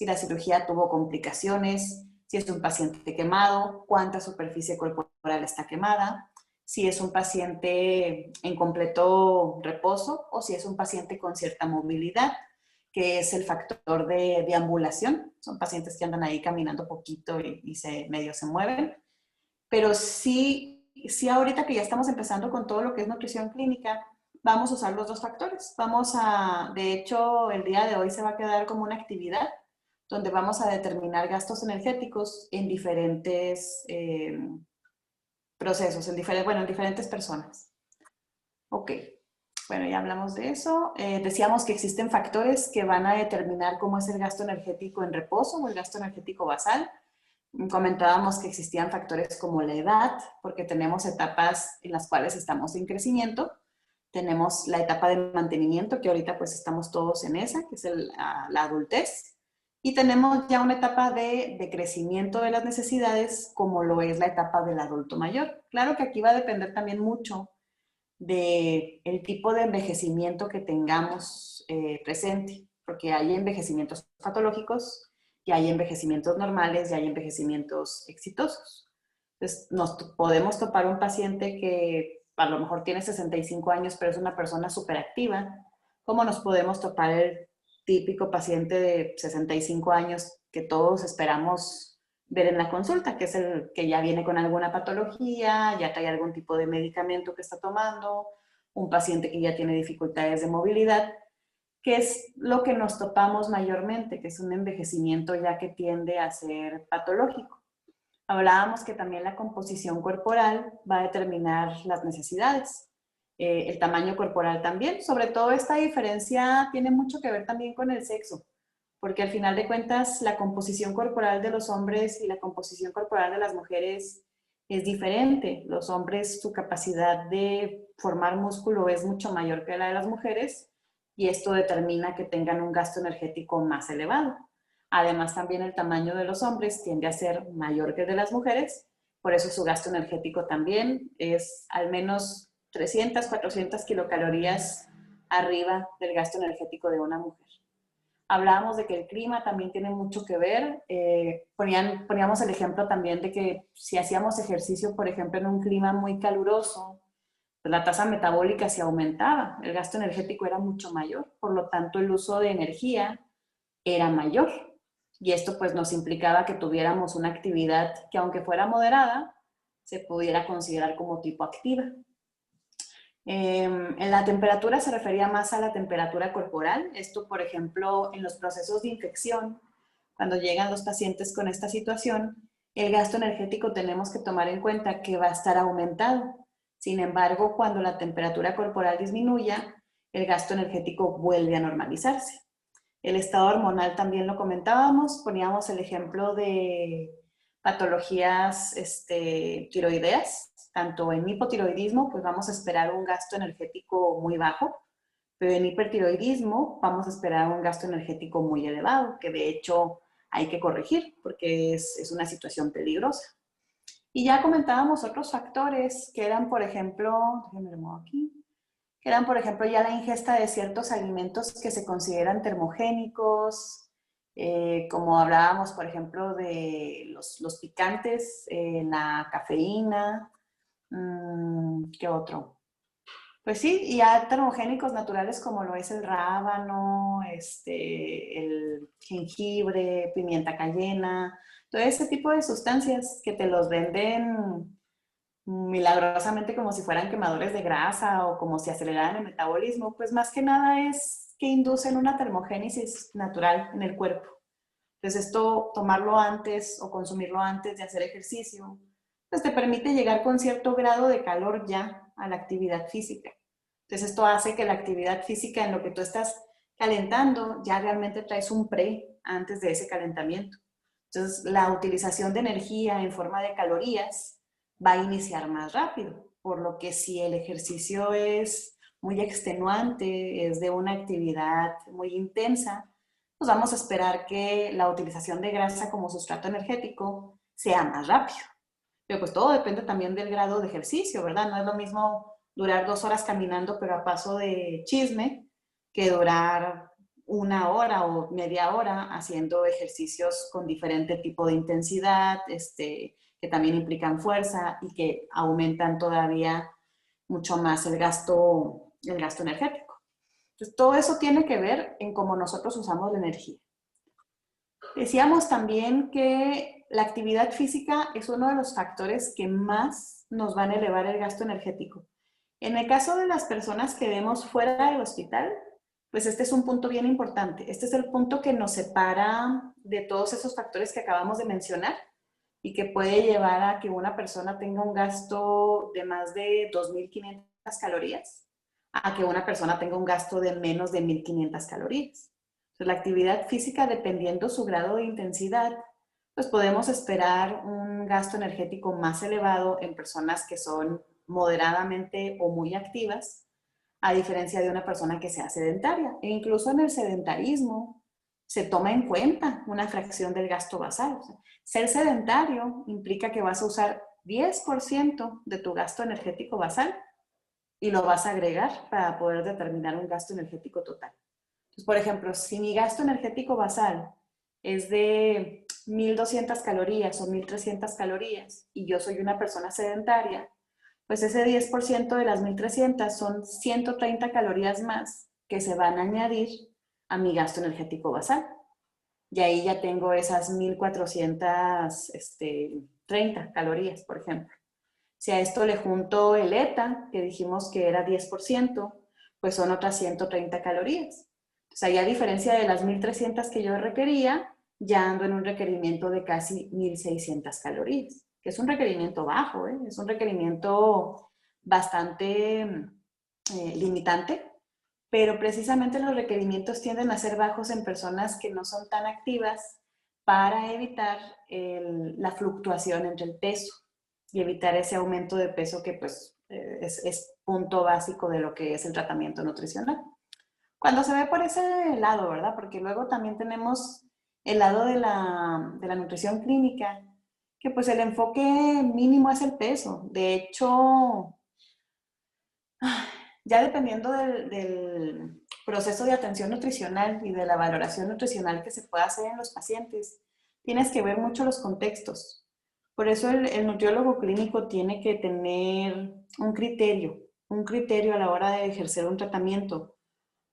si la cirugía tuvo complicaciones, si es un paciente quemado, cuánta superficie corporal está quemada, si es un paciente en completo reposo o si es un paciente con cierta movilidad, que es el factor de deambulación. Son pacientes que andan ahí caminando poquito y medio se mueven. Pero sí ahorita que ya estamos empezando con todo lo que es nutrición clínica, vamos a usar los dos factores. De hecho, el día de hoy se va a quedar como una actividad donde vamos a determinar gastos energéticos en diferentes procesos, en diferentes personas. Ok, bueno, ya hablamos de eso. Decíamos que existen factores que van a determinar cómo es el gasto energético en reposo o el gasto energético basal. Comentábamos que existían factores como la edad, porque tenemos etapas en las cuales estamos en crecimiento. Tenemos la etapa de mantenimiento, que ahorita pues estamos todos en esa, que es la adultez. Y tenemos ya una etapa de crecimiento de las necesidades, como lo es la etapa del adulto mayor. Claro que aquí va a depender también mucho del tipo de envejecimiento que tengamos presente, porque hay envejecimientos patológicos y hay envejecimientos normales y hay envejecimientos exitosos. Entonces, nos podemos topar un paciente que a lo mejor tiene 65 años, pero es una persona súper activa, como nos podemos topar el típico paciente de 65 años que todos esperamos ver en la consulta, que es el que ya viene con alguna patología, ya trae algún tipo de medicamento que está tomando, un paciente que ya tiene dificultades de movilidad, que es lo que nos topamos mayormente, que es un envejecimiento ya que tiende a ser patológico. Hablábamos que también la composición corporal va a determinar las necesidades. El tamaño corporal también. Sobre todo esta diferencia tiene mucho que ver también con el sexo, porque al final de cuentas la composición corporal de los hombres y la composición corporal de las mujeres es diferente. Los hombres, su capacidad de formar músculo es mucho mayor que la de las mujeres y esto determina que tengan un gasto energético más elevado. Además, también el tamaño de los hombres tiende a ser mayor que el de las mujeres, por eso su gasto energético también es al menos 300, 400 kilocalorías arriba del gasto energético de una mujer. Hablábamos de que el clima también tiene mucho que ver. Poníamos el ejemplo también de que si hacíamos ejercicio, por ejemplo, en un clima muy caluroso, pues la tasa metabólica se aumentaba, el gasto energético era mucho mayor, por lo tanto el uso de energía era mayor. Y esto pues nos implicaba que tuviéramos una actividad que aunque fuera moderada, se pudiera considerar como tipo activa. En la temperatura se refería más a la temperatura corporal. Esto, por ejemplo, en los procesos de infección, cuando llegan los pacientes con esta situación, el gasto energético tenemos que tomar en cuenta que va a estar aumentado. Sin embargo, cuando la temperatura corporal disminuya, el gasto energético vuelve a normalizarse. El estado hormonal también lo comentábamos, poníamos el ejemplo de patologías tiroideas, tanto en hipotiroidismo, pues vamos a esperar un gasto energético muy bajo, pero en hipertiroidismo vamos a esperar un gasto energético muy elevado, que de hecho hay que corregir porque es una situación peligrosa. Y ya comentábamos otros factores que eran, por ejemplo, déjenme lo muevo aquí, que eran, por ejemplo, ya la ingesta de ciertos alimentos que se consideran termogénicos, como hablábamos, por ejemplo, de los picantes, la cafeína, ¿qué otro? Pues sí, y ya termogénicos naturales como lo es el rábano, el jengibre, pimienta cayena, todo ese tipo de sustancias que te los venden milagrosamente como si fueran quemadores de grasa o como si aceleraran el metabolismo, pues más que nada es que inducen una termogénesis natural en el cuerpo. Entonces esto, tomarlo antes o consumirlo antes de hacer ejercicio, pues te permite llegar con cierto grado de calor ya a la actividad física. Entonces esto hace que la actividad física en lo que tú estás calentando ya realmente traes un pre antes de ese calentamiento. Entonces la utilización de energía en forma de calorías va a iniciar más rápido, por lo que si el ejercicio es muy extenuante, es de una actividad muy intensa, pues vamos a esperar que la utilización de grasa como sustrato energético sea más rápido. Pero pues todo depende también del grado de ejercicio, ¿verdad? No es lo mismo durar 2 horas caminando pero a paso de chisme que durar una hora o media hora haciendo ejercicios con diferente tipo de intensidad, que también implican fuerza y que aumentan todavía mucho más el gasto energético. Entonces, todo eso tiene que ver en cómo nosotros usamos la energía. Decíamos también que la actividad física es uno de los factores que más nos van a elevar el gasto energético. En el caso de las personas que vemos fuera del hospital, pues este es un punto bien importante. Este es el punto que nos separa de todos esos factores que acabamos de mencionar y que puede llevar a que una persona tenga un gasto de más de 2.500 calorías, a que una persona tenga un gasto de menos de 1.500 calorías. Entonces, la actividad física, dependiendo su grado de intensidad, pues podemos esperar un gasto energético más elevado en personas que son moderadamente o muy activas, a diferencia de una persona que sea sedentaria. E incluso en el sedentarismo se toma en cuenta una fracción del gasto basal. O sea, ser sedentario implica que vas a usar 10% de tu gasto energético basal y lo vas a agregar para poder determinar un gasto energético total. Entonces, por ejemplo, si mi gasto energético basal es de 1.200 calorías o 1.300 calorías y yo soy una persona sedentaria, pues ese 10% de las 1.300 son 130 calorías más que se van a añadir a mi gasto energético basal. Y ahí ya tengo esas 1.430 calorías, por ejemplo. Si a esto le junto el ETA, que dijimos que era 10%, pues son otras 130 calorías. O sea, ya a diferencia de las 1.300 que yo requería, ya ando en un requerimiento de casi 1.600 calorías, que es un requerimiento bajo, ¿eh? Es un requerimiento bastante limitante, pero precisamente los requerimientos tienden a ser bajos en personas que no son tan activas para evitar la fluctuación entre el peso y evitar ese aumento de peso que pues es punto básico de lo que es el tratamiento nutricional. Cuando se ve por ese lado, ¿verdad? Porque luego también tenemos el lado de la nutrición clínica, que pues el enfoque mínimo es el peso. De hecho, ya dependiendo del proceso de atención nutricional y de la valoración nutricional que se pueda hacer en los pacientes, tienes que ver mucho los contextos. Por eso el nutriólogo clínico tiene que tener un criterio a la hora de ejercer un tratamiento.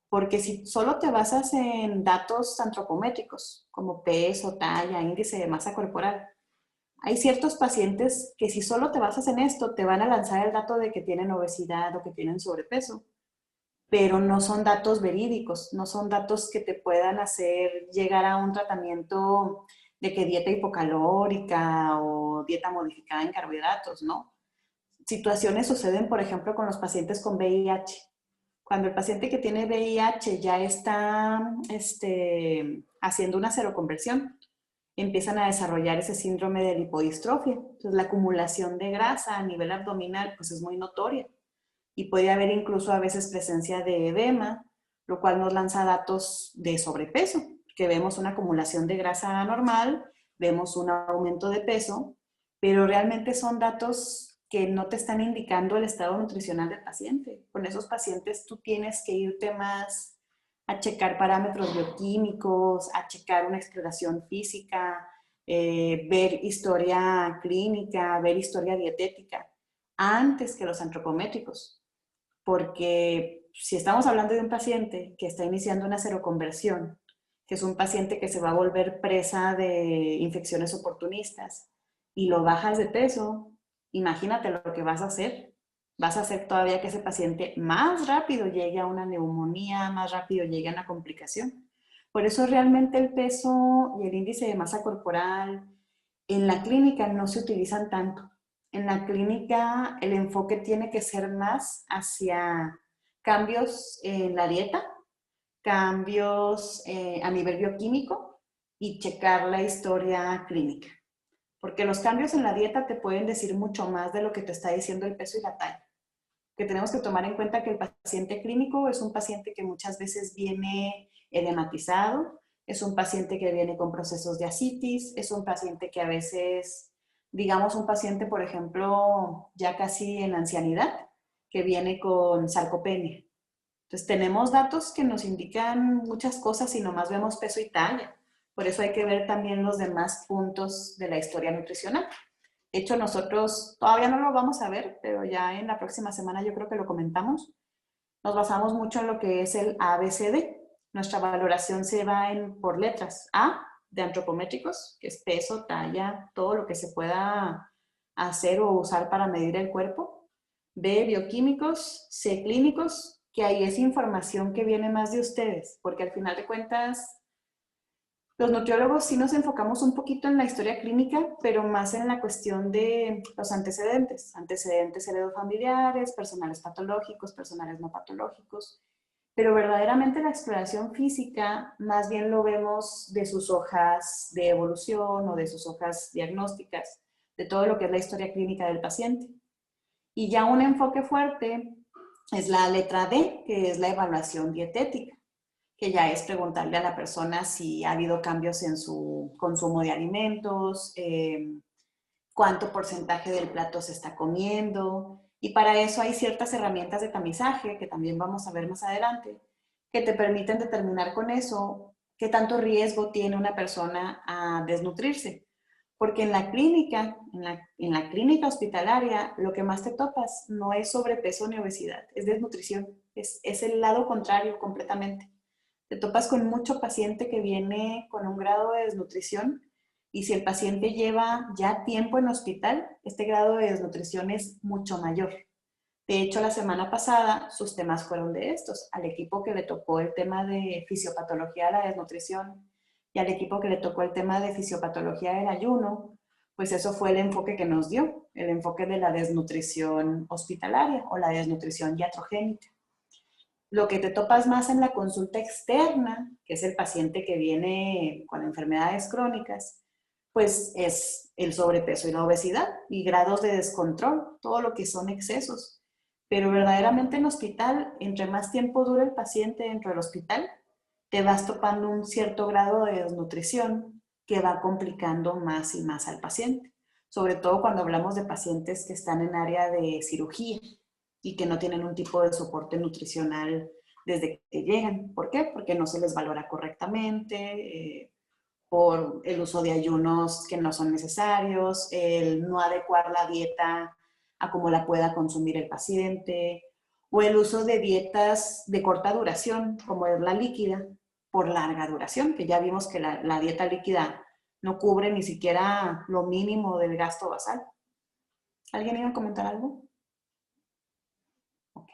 Porque si solo te basas en datos antropométricos, como peso, talla, índice de masa corporal, hay ciertos pacientes que si solo te basas en esto, te van a lanzar el dato de que tienen obesidad o que tienen sobrepeso, pero no son datos verídicos, no son datos que te puedan hacer llegar a un tratamiento de que dieta hipocalórica o dieta modificada en carbohidratos, ¿no? Situaciones suceden, por ejemplo, con los pacientes con VIH. Cuando el paciente que tiene VIH ya está haciendo una seroconversión, empiezan a desarrollar ese síndrome de lipodistrofia. Entonces, la acumulación de grasa a nivel abdominal pues es muy notoria y puede haber incluso a veces presencia de edema, lo cual nos lanza datos de sobrepeso, que vemos una acumulación de grasa anormal, vemos un aumento de peso, pero realmente son datos que no te están indicando el estado nutricional del paciente. Con esos pacientes tú tienes que irte más a checar parámetros bioquímicos, a checar una exploración física, ver historia clínica, ver historia dietética, antes que los antropométricos. Porque si estamos hablando de un paciente que está iniciando una seroconversión, que es un paciente que se va a volver presa de infecciones oportunistas y lo bajas de peso, imagínate lo que vas a hacer. Vas a hacer todavía que ese paciente más rápido llegue a una neumonía, más rápido llegue a una complicación. Por eso realmente el peso y el índice de masa corporal en la clínica no se utilizan tanto. En la clínica el enfoque tiene que ser más hacia cambios en la dieta, cambios a nivel bioquímico y checar la historia clínica. Porque los cambios en la dieta te pueden decir mucho más de lo que te está diciendo el peso y la talla. Que tenemos que tomar en cuenta que el paciente clínico es un paciente que muchas veces viene edematizado, es un paciente que viene con procesos de ascitis, es un paciente que a veces, digamos un paciente, por ejemplo, ya casi en ancianidad, que viene con sarcopenia. Entonces, tenemos datos que nos indican muchas cosas y nomás vemos peso y talla. Por eso hay que ver también los demás puntos de la historia nutricional. De hecho, nosotros todavía no lo vamos a ver, pero ya en la próxima semana yo creo que lo comentamos. Nos basamos mucho en lo que es el ABCD. Nuestra valoración se va por letras. A, de antropométricos, que es peso, talla, todo lo que se pueda hacer o usar para medir el cuerpo. B, bioquímicos. C, clínicos, que ahí es información que viene más de ustedes, porque al final de cuentas, los nutriólogos sí nos enfocamos un poquito en la historia clínica, pero más en la cuestión de los antecedentes, antecedentes heredofamiliares, personales patológicos, personales no patológicos, pero verdaderamente la exploración física más bien lo vemos de sus hojas de evolución o de sus hojas diagnósticas, de todo lo que es la historia clínica del paciente. Y ya un enfoque fuerte es la letra D, que es la evaluación dietética, que ya es preguntarle a la persona si ha habido cambios en su consumo de alimentos, cuánto porcentaje del plato se está comiendo. Y para eso hay ciertas herramientas de tamizaje, que también vamos a ver más adelante, que te permiten determinar con eso qué tanto riesgo tiene una persona a desnutrirse. Porque en la clínica, en la clínica hospitalaria, lo que más te topas no es sobrepeso ni obesidad, es desnutrición. Es el lado contrario completamente. Te topas con mucho paciente que viene con un grado de desnutrición y si el paciente lleva ya tiempo en hospital, este grado de desnutrición es mucho mayor. De hecho, la semana pasada sus temas fueron de estos. Al equipo que le tocó el tema de fisiopatología de la desnutrición y al equipo que le tocó el tema de fisiopatología del ayuno, pues eso fue el enfoque que nos dio, el enfoque de la desnutrición hospitalaria o la desnutrición iatrogénica. Lo que te topas más en la consulta externa, que es el paciente que viene con enfermedades crónicas, pues es el sobrepeso y la obesidad y grados de descontrol, todo lo que son excesos. Pero verdaderamente en hospital, entre más tiempo dura el paciente dentro del hospital, te vas topando un cierto grado de desnutrición que va complicando más y más al paciente. Sobre todo cuando hablamos de pacientes que están en área de cirugía y que no tienen un tipo de soporte nutricional desde que llegan. ¿Por qué? Porque no se les valora correctamente, por el uso de ayunos que no son necesarios, el no adecuar la dieta a cómo la pueda consumir el paciente, o el uso de dietas de corta duración, como es la líquida, por larga duración, que ya vimos que la dieta líquida no cubre ni siquiera lo mínimo del gasto basal. ¿Alguien iba a comentar algo? Ok.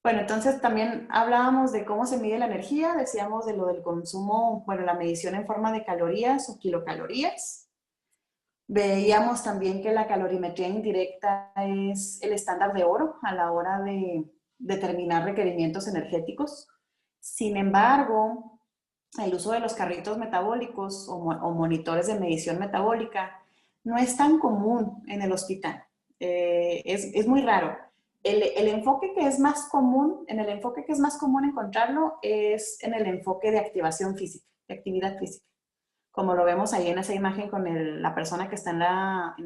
Bueno, entonces también hablábamos de cómo se mide la energía, decíamos de lo del consumo, bueno, la medición en forma de calorías o kilocalorías. Veíamos también que la calorimetría indirecta es el estándar de oro a la hora de determinar requerimientos energéticos. Sin embargo, el uso de los carritos metabólicos o monitores de medición metabólica no es tan común en el hospital. Es muy raro. El enfoque que es más común, en el enfoque que es más común encontrarlo es en el enfoque de activación física, de actividad física. Como lo vemos ahí en esa imagen con la persona que está en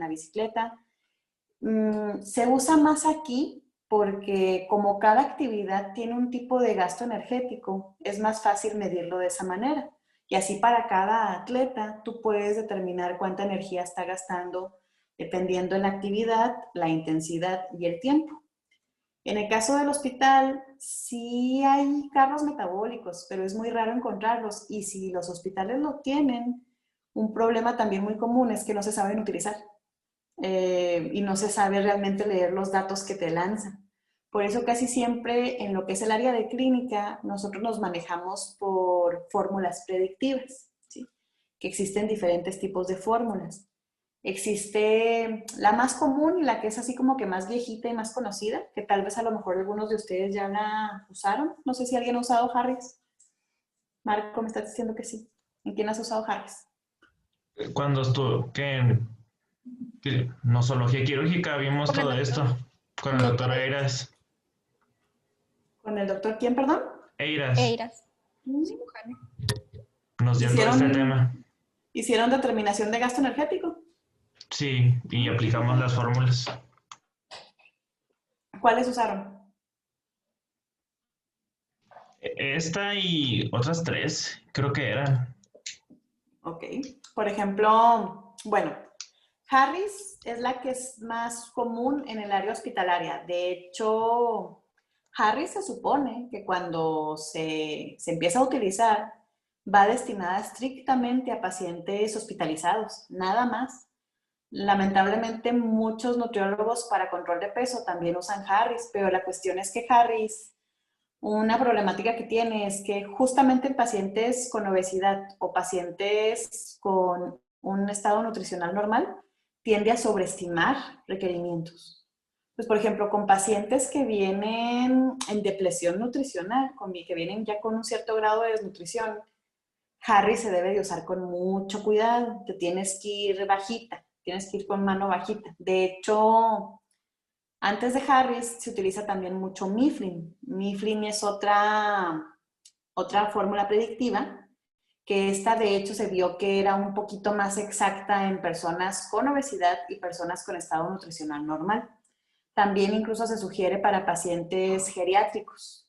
la bicicleta. Se usa más aquí porque como cada actividad tiene un tipo de gasto energético, es más fácil medirlo de esa manera. Y así para cada atleta tú puedes determinar cuánta energía está gastando dependiendo de la actividad, la intensidad y el tiempo. En el caso del hospital, sí hay carros metabólicos, pero es muy raro encontrarlos. Y si los hospitales lo tienen, un problema también muy común es que no se saben utilizar y no se sabe realmente leer los datos que te lanzan. Por eso casi siempre en lo que es el área de clínica, nosotros nos manejamos por fórmulas predictivas, ¿sí? Que existen diferentes tipos de fórmulas. Existe la más común y la que es así como que más viejita y más conocida, que tal vez a lo mejor algunos de ustedes ya la usaron. No sé si alguien ha usado Harris. Marco, me estás diciendo que sí. ¿En quién has usado Harris? Cuando estuvo, que en nosología quirúrgica vimos Con el todo doctor. esto con el doctor Eiras. ¿Con el doctor quién, perdón? Eiras Eiras, cirujano. nos dio todo este ¿Hicieron, tema. hicieron determinación de gasto energético? Sí, y aplicamos las fórmulas. ¿Cuáles usaron? Esta y otras 3, creo que eran. Ok. Por ejemplo, bueno, Harris es la que es más común en el área hospitalaria. De hecho, Harris se supone que cuando se empieza a utilizar va destinada estrictamente a pacientes hospitalizados, nada más. Lamentablemente, muchos nutriólogos para control de peso también usan Harris, pero la cuestión es que Harris, una problemática que tiene es que justamente en pacientes con obesidad o pacientes con un estado nutricional normal, tiende a sobreestimar requerimientos. Pues, por ejemplo, con pacientes que vienen en depresión nutricional, que vienen ya con un cierto grado de desnutrición, Harris se debe de usar con mucho cuidado. Te tienes que ir bajita, tienes que ir con mano bajita. De hecho, antes de Harris se utiliza también mucho Mifflin. Mifflin es otra fórmula predictiva, que esta de hecho se vio que era un poquito más exacta en personas con obesidad y personas con estado nutricional normal. También incluso se sugiere para pacientes geriátricos.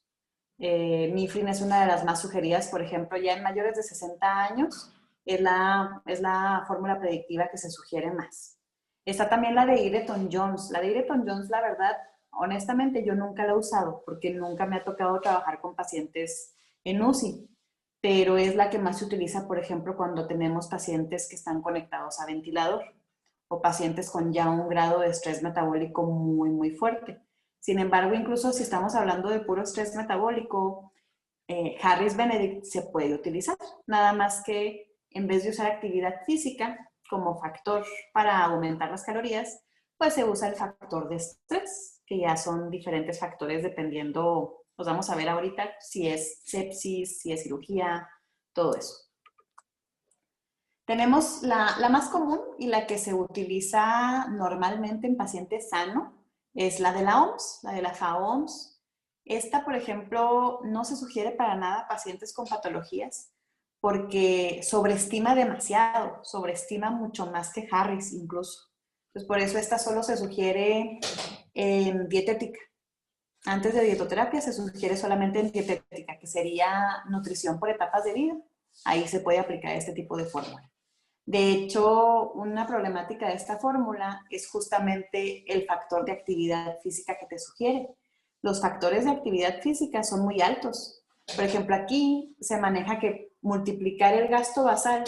Mifflin es una de las más sugeridas, por ejemplo, ya en mayores de 60 años, es la fórmula predictiva que se sugiere más. Está también la de Ireton-Jones. La de Ireton-Jones, la verdad, honestamente, yo nunca la he usado porque nunca me ha tocado trabajar con pacientes en UCI, pero es la que más se utiliza, por ejemplo, cuando tenemos pacientes que están conectados a ventilador o pacientes con ya un grado de estrés metabólico muy, muy fuerte. Sin embargo, incluso si estamos hablando de puro estrés metabólico, Harris Benedict se puede utilizar, nada más que en vez de usar actividad física como factor para aumentar las calorías, pues se usa el factor de estrés, que ya son diferentes factores dependiendo, los vamos a ver ahorita, si es sepsis, si es cirugía, todo eso. Tenemos la más común y la que se utiliza normalmente en pacientes sano, es la de la OMS, la de la FAOMS. Esta, por ejemplo, no se sugiere para nada a pacientes con patologías porque sobreestima demasiado, sobreestima mucho más que Harris incluso. Entonces, por eso esta solo se sugiere en dietética. Antes de dietoterapia se sugiere solamente en dietética, que sería nutrición por etapas de vida. Ahí se puede aplicar este tipo de fórmula. De hecho, una problemática de esta fórmula es justamente el factor de actividad física que te sugiere. Los factores de actividad física son muy altos. Por ejemplo, aquí se maneja que multiplicar el gasto basal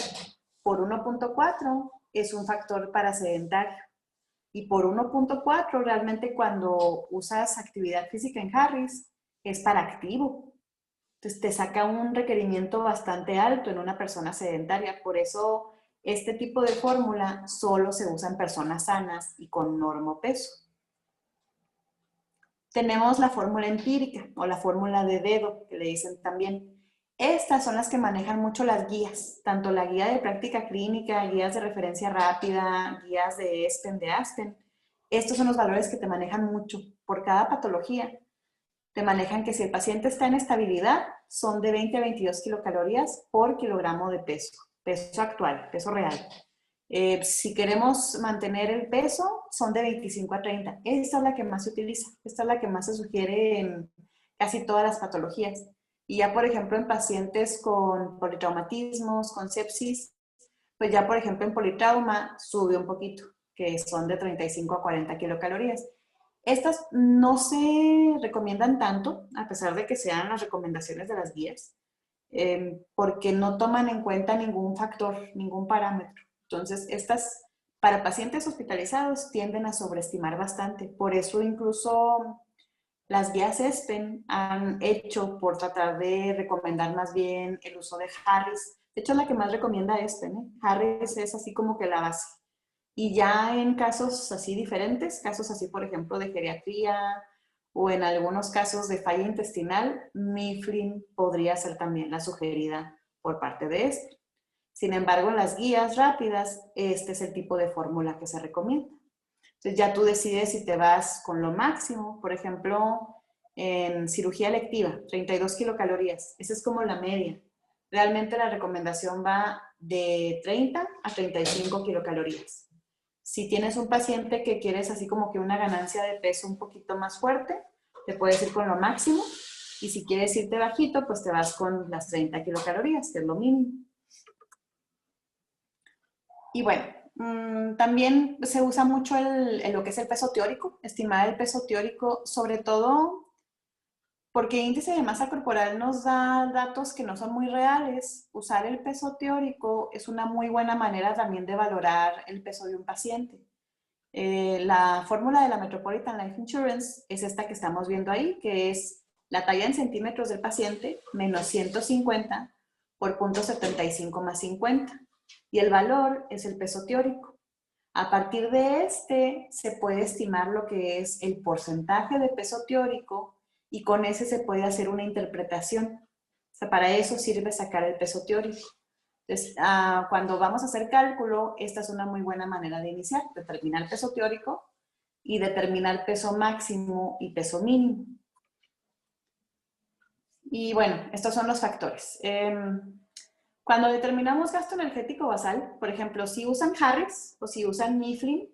por 1.4 es un factor para sedentario. Y por 1.4 realmente cuando usas actividad física en Harris es para activo. Entonces te saca un requerimiento bastante alto en una persona sedentaria. Por eso este tipo de fórmula solo se usa en personas sanas y con normopeso. Tenemos la fórmula empírica o la fórmula de dedo, que le dicen también. Estas son las que manejan mucho las guías, tanto la guía de práctica clínica, guías de referencia rápida, guías de ESPEN, de ASPEN. Estos son los valores que te manejan mucho por cada patología. Te manejan que si el paciente está en estabilidad, son de 20 a 22 kilocalorías por kilogramo de peso, peso actual, peso real. Si queremos mantener el peso, son de 25 a 30. Esta es la que más se utiliza, esta es la que más se sugiere en casi todas las patologías. Y ya, por ejemplo, en pacientes con politraumatismos, con sepsis, pues ya, por ejemplo, en politrauma sube un poquito, que son de 35 a 40 kilocalorías. Estas no se recomiendan tanto, a pesar de que sean las recomendaciones de las guías, porque no toman en cuenta ningún factor, ningún parámetro. Entonces, estas para pacientes hospitalizados tienden a sobreestimar bastante. Por eso incluso las guías ESPEN han hecho por tratar de recomendar más bien el uso de Harris. De hecho, es la que más recomienda ESPEN, ¿eh? Harris es así como que la base. Y ya en casos así diferentes, casos así, por ejemplo, de geriatría o en algunos casos de falla intestinal, Mifflin podría ser también la sugerida por parte de este. Sin embargo, en las guías rápidas, este es el tipo de fórmula que se recomienda. Entonces ya tú decides si te vas con lo máximo, por ejemplo, en cirugía electiva, 32 kilocalorías, esa es como la media. Realmente la recomendación va de 30 a 35 kilocalorías. Si tienes un paciente que quieres así como que una ganancia de peso un poquito más fuerte, te puedes ir con lo máximo Y si quieres irte bajito, pues te vas con las 30 kilocalorías, que es lo mínimo. Y bueno, también se usa mucho lo que es el peso teórico, estimar el peso teórico, sobre todo porque índice de masa corporal nos da datos que no son muy reales. Usar el peso teórico es una muy buena manera también de valorar el peso de un paciente. La fórmula de la Metropolitan Life Insurance es esta que estamos viendo ahí, que es la talla en centímetros del paciente menos 150 por 0.75 más 50. Y el valor es el peso teórico. A partir de este se puede estimar lo que es el porcentaje de peso teórico y con ese se puede hacer una interpretación. O sea, para eso sirve sacar el peso teórico. Entonces, cuando vamos a hacer cálculo, esta es una muy buena manera de iniciar, determinar peso teórico y determinar peso máximo y peso mínimo. Y bueno, estos son los factores. Cuando determinamos gasto energético basal, por ejemplo, si usan Harris o si usan Mifflin,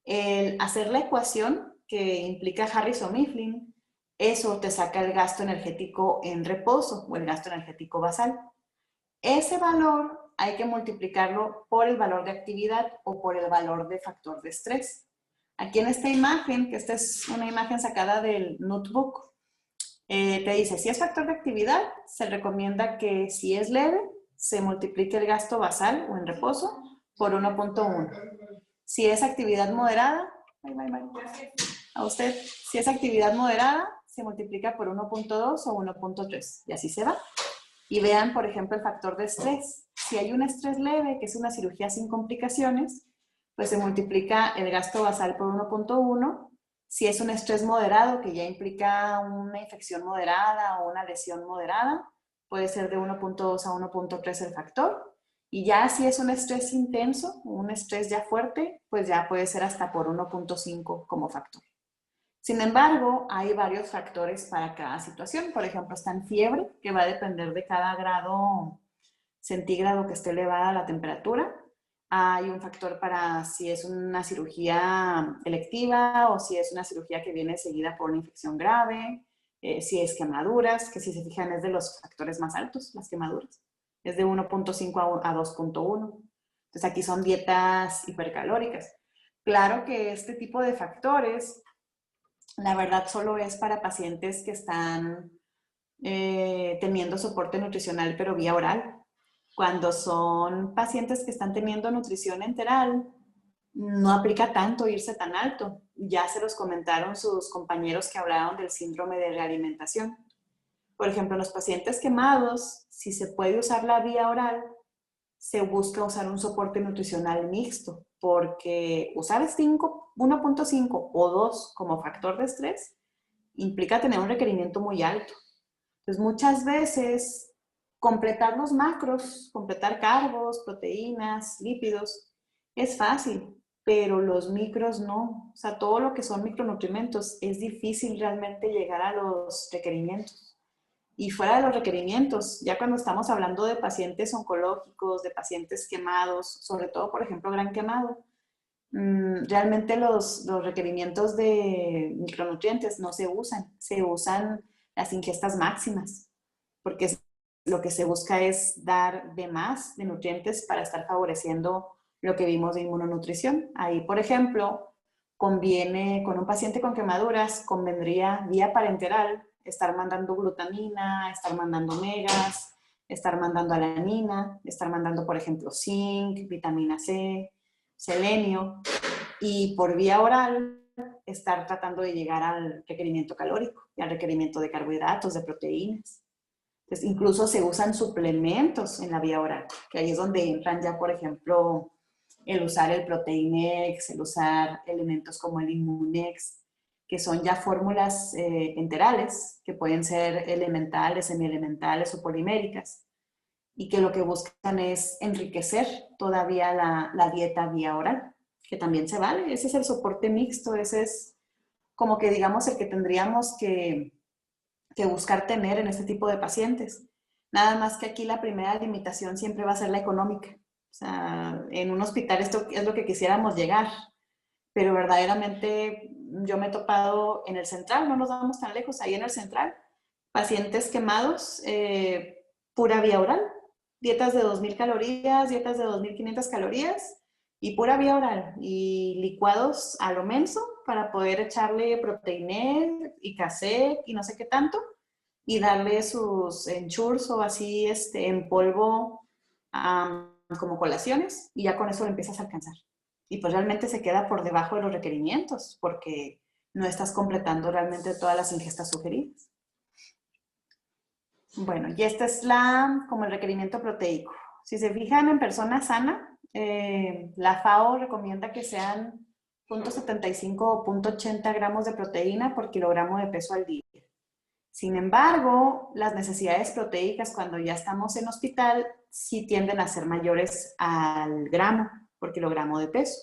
el hacer la ecuación que implica Harris o Mifflin, eso te saca el gasto energético en reposo o el gasto energético basal. Ese valor hay que multiplicarlo por el valor de actividad o por el valor de factor de estrés. Aquí en esta imagen, que esta es una imagen sacada del notebook, te dice, si es factor de actividad, se recomienda que si es leve, se multiplique el gasto basal o en reposo por 1.1. Si es actividad moderada, a usted, si es actividad moderada, se multiplica por 1.2 o 1.3 y así se va. Y vean, por ejemplo, el factor de estrés. Si hay un estrés leve, que es una cirugía sin complicaciones, pues se multiplica el gasto basal por 1.1. Si es un estrés moderado, que ya implica una infección moderada o una lesión moderada, puede ser de 1.2 a 1.3 el factor. Y ya si es un estrés intenso, un estrés ya fuerte, pues ya puede ser hasta por 1.5 como factor. Sin embargo, hay varios factores para cada situación. Por ejemplo, está en fiebre, que va a depender de cada grado centígrado que esté elevada la temperatura. Hay un factor para si es una cirugía electiva o si es una cirugía que viene seguida por una infección grave, si es quemaduras, que si se fijan es de los factores más altos, las quemaduras. Es de 1.5 a 2.1. Entonces aquí son dietas hipercalóricas. Claro que este tipo de factores, la verdad, solo es para pacientes que están teniendo soporte nutricional, pero vía oral. Cuando son pacientes que están teniendo nutrición enteral, no aplica tanto irse tan alto. Ya se los comentaron sus compañeros que hablaron del síndrome de realimentación. Por ejemplo, en los pacientes quemados, si se puede usar la vía oral, se busca usar un soporte nutricional mixto, porque usar 1.5 o 2 como factor de estrés implica tener un requerimiento muy alto. Entonces, muchas veces, completar los macros, completar carbos, proteínas, lípidos, es fácil, pero los micros no. O sea, todo lo que son micronutrientes es difícil realmente llegar a los requerimientos. Y fuera de los requerimientos, ya cuando estamos hablando de pacientes oncológicos, de pacientes quemados, sobre todo, por ejemplo, gran quemado, realmente los requerimientos de micronutrientes no se usan las ingestas máximas, porque lo que se busca es dar de más de nutrientes para estar favoreciendo lo que vimos de inmunonutrición. Ahí, por ejemplo, conviene, con un paciente con quemaduras, convendría vía parenteral estar mandando glutamina, estar mandando omegas, estar mandando alanina, estar mandando, por ejemplo, zinc, vitamina C, selenio, y por vía oral estar tratando de llegar al requerimiento calórico y al requerimiento de carbohidratos, de proteínas. Entonces, incluso se usan suplementos en la vía oral, que ahí es donde entran ya, por ejemplo, el usar el Proteinex, el usar elementos como el Immunex, que son ya fórmulas enterales, que pueden ser elementales, semielementales o poliméricas, y que lo que buscan es enriquecer todavía la dieta vía oral, que también se vale. Ese es el soporte mixto, ese es como que digamos el que tendríamos que buscar tener en este tipo de pacientes. Nada más que aquí la primera limitación siempre va a ser la económica. O sea, en un hospital esto es lo que quisiéramos llegar, pero verdaderamente yo me he topado en el central, no nos vamos tan lejos, ahí en el central, Pacientes quemados, pura vía oral, dietas de 2.000 calorías, dietas de 2.500 calorías y pura vía oral y licuados a lo menso para poder echarle Proteinet y Casec y no sé qué tanto y darle sus ensures o así en polvo como colaciones y ya con eso lo empiezas a alcanzar. Y pues realmente se queda por debajo de los requerimientos porque no estás completando realmente todas las ingestas sugeridas. Bueno, y este es como el requerimiento proteico. Si se fijan en persona sana, la FAO recomienda que sean 0.75 o 0.80 gramos de proteína por kilogramo de peso al día. Sin embargo, las necesidades proteicas cuando ya estamos en hospital sí tienden a ser mayores al gramo por kilogramo de peso.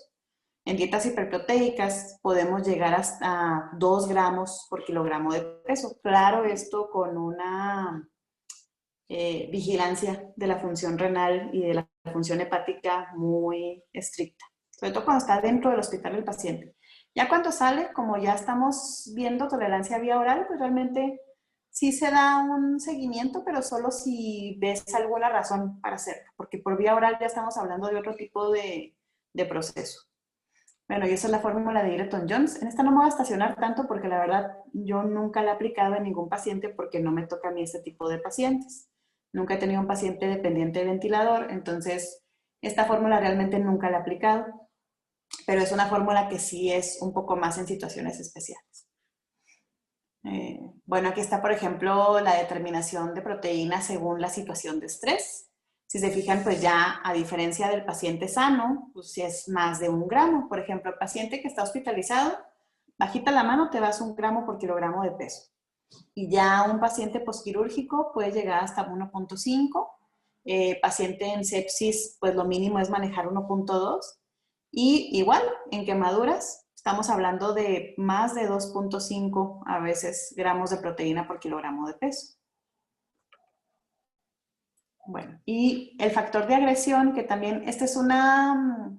En dietas hiperproteicas podemos llegar hasta 2 gramos por kilogramo de peso. Claro, esto con una vigilancia de la función renal y de la función hepática muy estricta, sobre todo cuando está dentro del hospital el paciente. Ya cuando sale, como ya estamos viendo tolerancia vía oral, pues realmente sí se da un seguimiento, pero solo si ves alguna razón para hacerlo, porque por vía oral ya estamos hablando de otro tipo de proceso. Bueno, y esa es la fórmula de Ireton-Jones. En esta no me voy a estacionar tanto porque la verdad yo nunca la he aplicado en ningún paciente porque no me toca a mí este tipo de pacientes. Nunca he tenido un paciente dependiente de ventilador, entonces esta fórmula realmente nunca la he aplicado, pero es una fórmula que sí es un poco más en situaciones especiales. Bueno, aquí está, por ejemplo, la determinación de proteínas según la situación de estrés. Si se fijan, pues ya a diferencia del paciente sano, pues si es más de 1 gramo. Por ejemplo, el paciente que está hospitalizado, bajita la mano, te vas 1 gramo por kilogramo de peso. Y ya un paciente posquirúrgico puede llegar hasta 1.5. Paciente en sepsis, pues lo mínimo es manejar 1.2. Y igual, en quemaduras, estamos hablando de más de 2.5 a veces gramos de proteína por kilogramo de peso. Bueno, y el factor de agresión, que también, esta es una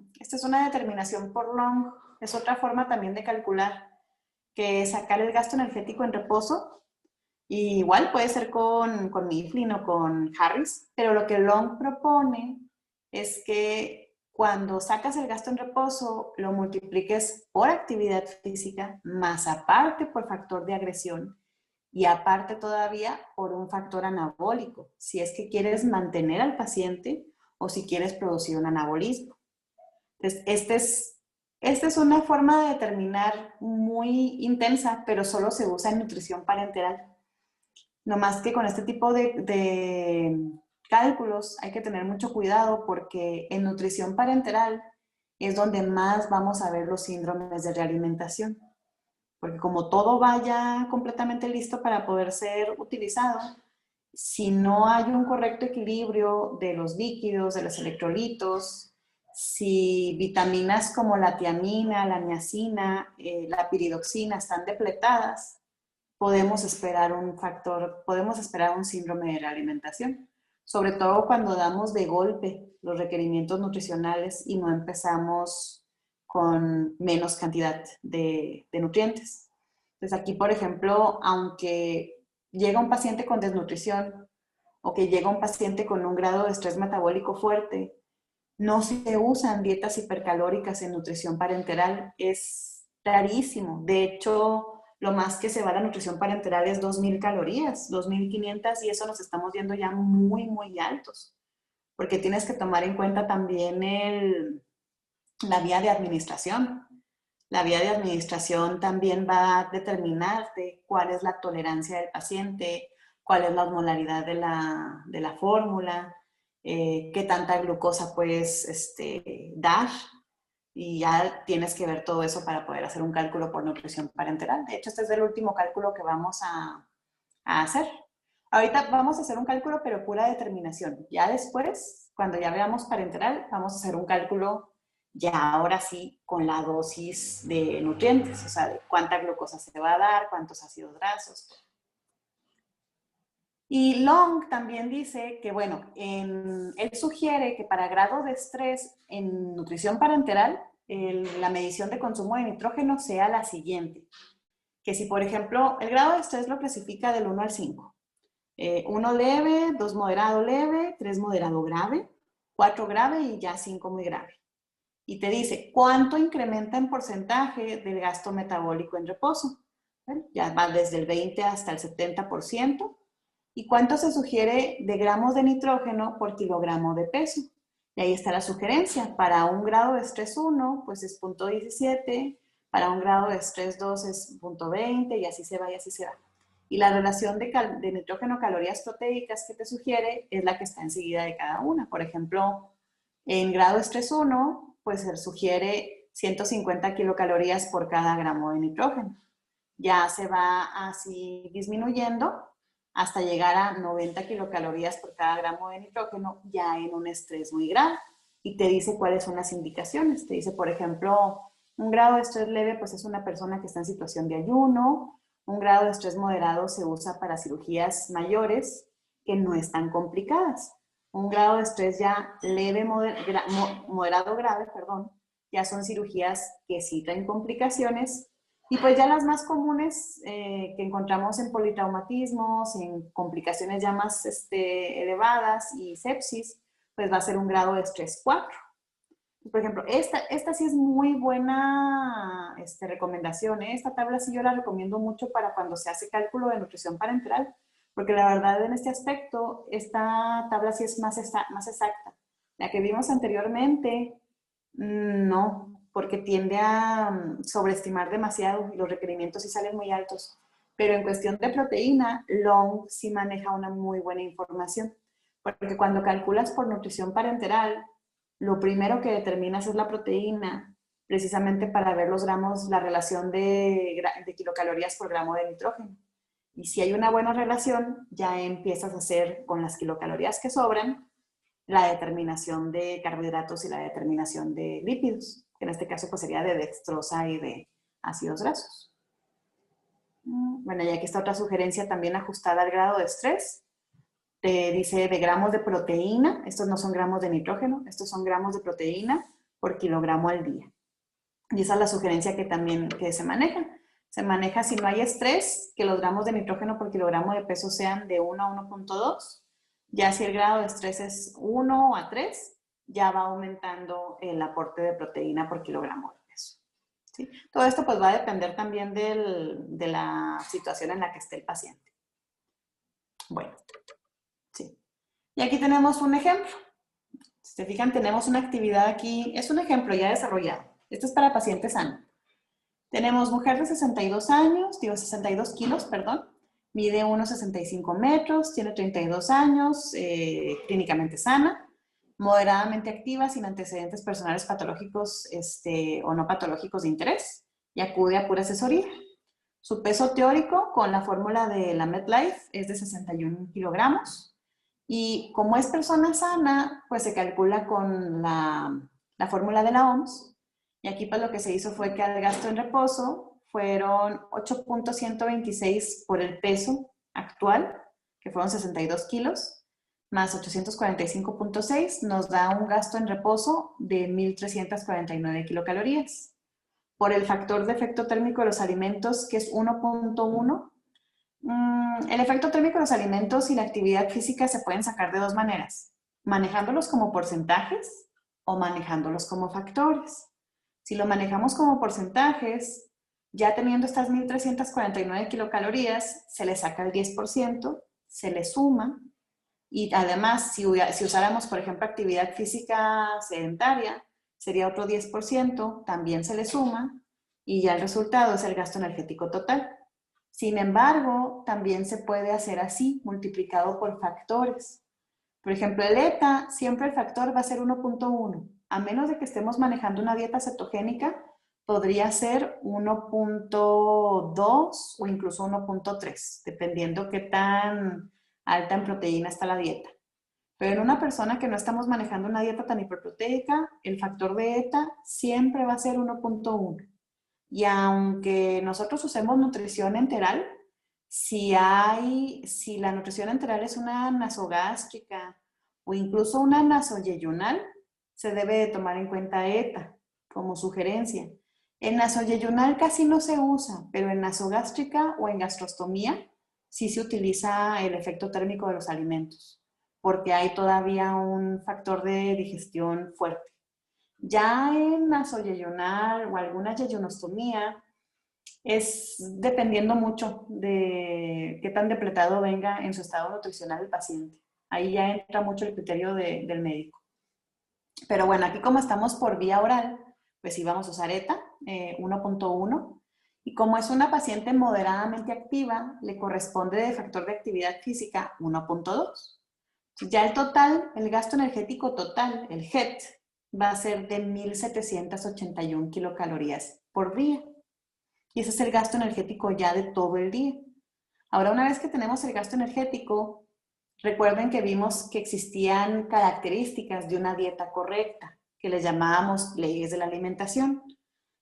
determinación por long, es otra forma también de calcular, que es sacar el gasto energético en reposo. Y igual puede ser con Mifflin o con Harris, pero lo que Long propone es que cuando sacas el gasto en reposo, lo multipliques por actividad física, más aparte por factor de agresión y aparte todavía por un factor anabólico, si es que quieres mantener al paciente o si quieres producir un anabolismo. Entonces, esta es una forma de determinar muy intensa, pero solo se usa en nutrición parenteral. No más que con este tipo de cálculos hay que tener mucho cuidado porque en nutrición parenteral es donde más vamos a ver los síndromes de realimentación. Porque como todo vaya completamente listo para poder ser utilizado, si no hay un correcto equilibrio de los líquidos, de los electrolitos, si vitaminas como la tiamina, la niacina, la piridoxina están depletadas, podemos esperar un síndrome de realimentación, sobre todo cuando damos de golpe los requerimientos nutricionales y no empezamos con menos cantidad de nutrientes. Entonces aquí, por ejemplo, aunque llega un paciente con desnutrición o que llega un paciente con un grado de estrés metabólico fuerte, no se usan dietas hipercalóricas en nutrición parenteral, es rarísimo. De hecho, lo más que se va a la nutrición parenteral es 2.000 calorías, 2.500, y eso nos estamos yendo ya muy, muy altos, porque tienes que tomar en cuenta también la vía de administración. La vía de administración también va a determinarte cuál es la tolerancia del paciente, cuál es la osmolaridad de la fórmula, qué tanta glucosa puedes dar, y ya tienes que ver todo eso para poder hacer un cálculo por nutrición parenteral. De hecho, este es el último cálculo que vamos a hacer. Ahorita vamos a hacer un cálculo, pero pura determinación. Ya después, cuando ya veamos parenteral, vamos a hacer un cálculo ya ahora sí con la dosis de nutrientes, o sea, de cuánta glucosa se va a dar, cuántos ácidos grasos. Y Long también dice que, bueno, él sugiere que para grado de estrés en nutrición parenteral, la medición de consumo de nitrógeno sea la siguiente. Que si, por ejemplo, el grado de estrés lo clasifica del 1 al 5. 1 leve, 2 moderado leve, 3 moderado grave, 4 grave y ya 5 muy grave. Y te dice, ¿cuánto incrementa en porcentaje del gasto metabólico en reposo? Bueno, ya va desde el 20 hasta el 70%. ¿Y cuánto se sugiere de gramos de nitrógeno por kilogramo de peso? Y ahí está la sugerencia. Para un grado de estrés 1, pues es 0.17. Para un grado de estrés 2 es 0.20 y así se va y así se va. Y la relación de nitrógeno-calorías proteicas que te sugiere es la que está enseguida de cada una. Por ejemplo, en grado de estrés 1, pues se sugiere 150 kilocalorías por cada gramo de nitrógeno. Ya se va así disminuyendo hasta llegar a 90 kilocalorías por cada gramo de nitrógeno, ya en un estrés muy grave. Y te dice cuáles son las indicaciones. Te dice, por ejemplo, un grado de estrés leve, pues es una persona que está en situación de ayuno. Un grado de estrés moderado se usa para cirugías mayores que no están complicadas. Un grado de estrés ya leve, moderado grave, perdón, ya son cirugías que sí traen complicaciones. Y pues ya las más comunes que encontramos en politraumatismos, en complicaciones ya más elevadas y sepsis, pues va a ser un grado de estrés 4. Por ejemplo, esta sí es muy buena recomendación. Esta tabla sí yo la recomiendo mucho para cuando se hace cálculo de nutrición parenteral, porque la verdad en este aspecto, esta tabla sí es más exacta. La que vimos anteriormente, no, porque tiende a sobreestimar demasiado y los requerimientos sí salen muy altos. Pero en cuestión de proteína, Long sí maneja una muy buena información, porque cuando calculas por nutrición parenteral, lo primero que determinas es la proteína, precisamente para ver los gramos, la relación de kilocalorías por gramo de nitrógeno. Y si hay una buena relación, ya empiezas a hacer con las kilocalorías que sobran la determinación de carbohidratos y la determinación de lípidos, que en este caso pues sería de dextrosa y de ácidos grasos. Bueno, y aquí está otra sugerencia también ajustada al grado de estrés. Te dice de gramos de proteína, estos no son gramos de nitrógeno, estos son gramos de proteína por kilogramo al día. Y esa es la sugerencia que también se maneja. Se maneja si no hay estrés, que los gramos de nitrógeno por kilogramo de peso sean de 1 a 1.2. Ya si el grado de estrés es 1 a 3, ya va aumentando el aporte de proteína por kilogramo de peso. ¿Sí? Todo esto pues va a depender también de la situación en la que esté el paciente. Bueno, sí. Y aquí tenemos un ejemplo. Si se fijan, tenemos una actividad aquí, es un ejemplo ya desarrollado. Esto es para pacientes sanos. Tenemos mujer de 62 kilos, perdón, mide 1,65 metros, tiene 32 años, clínicamente sana, moderadamente activa, sin antecedentes personales patológicos o no patológicos de interés, y acude a pura asesoría. Su peso teórico con la fórmula de la MedLife es de 61 kilogramos, y como es persona sana, pues se calcula con la fórmula de la OMS. Y aquí pues lo que se hizo fue que al gasto en reposo fueron 8.126 por el peso actual, que fueron 62 kilos, más 845.6 nos da un gasto en reposo de 1.349 kilocalorías. Por el factor de efecto térmico de los alimentos, que es 1.1, el efecto térmico de los alimentos y la actividad física se pueden sacar de dos maneras, manejándolos como porcentajes o manejándolos como factores. Si lo manejamos como porcentajes, ya teniendo estas 1.349 kilocalorías, se le saca el 10%, se le suma, y además, si usáramos, por ejemplo, actividad física sedentaria, sería otro 10%, también se le suma, y ya el resultado es el gasto energético total. Sin embargo, también se puede hacer así, multiplicado por factores. Por ejemplo, el ETA, siempre el factor va a ser 1.1. A menos de que estemos manejando una dieta cetogénica, podría ser 1.2 o incluso 1.3, dependiendo qué tan alta en proteína está la dieta. Pero en una persona que no estamos manejando una dieta tan hiperproteica, el factor de ETA siempre va a ser 1.1. Y aunque nosotros usemos nutrición enteral, si la nutrición enteral es una nasogástrica o incluso una nasoyeyunal, se debe de tomar en cuenta ETA como sugerencia. En nasoyeyunal casi no se usa, pero en nasogástrica o en gastrostomía sí se utiliza el efecto térmico de los alimentos, porque hay todavía un factor de digestión fuerte. Ya en nasoyeyunar o alguna yeyonostomía, es dependiendo mucho de qué tan depletado venga en su estado nutricional el paciente. Ahí ya entra mucho el criterio del médico. Pero bueno, aquí como estamos por vía oral, pues sí vamos a usar ETA 1.1. Y como es una paciente moderadamente activa, le corresponde de factor de actividad física 1.2. Ya el total, el gasto energético total, el HET, va a ser de 1.781 kilocalorías por día. Y ese es el gasto energético ya de todo el día. Ahora, una vez que tenemos el gasto energético, recuerden que vimos que existían características de una dieta correcta, que le llamábamos leyes de la alimentación.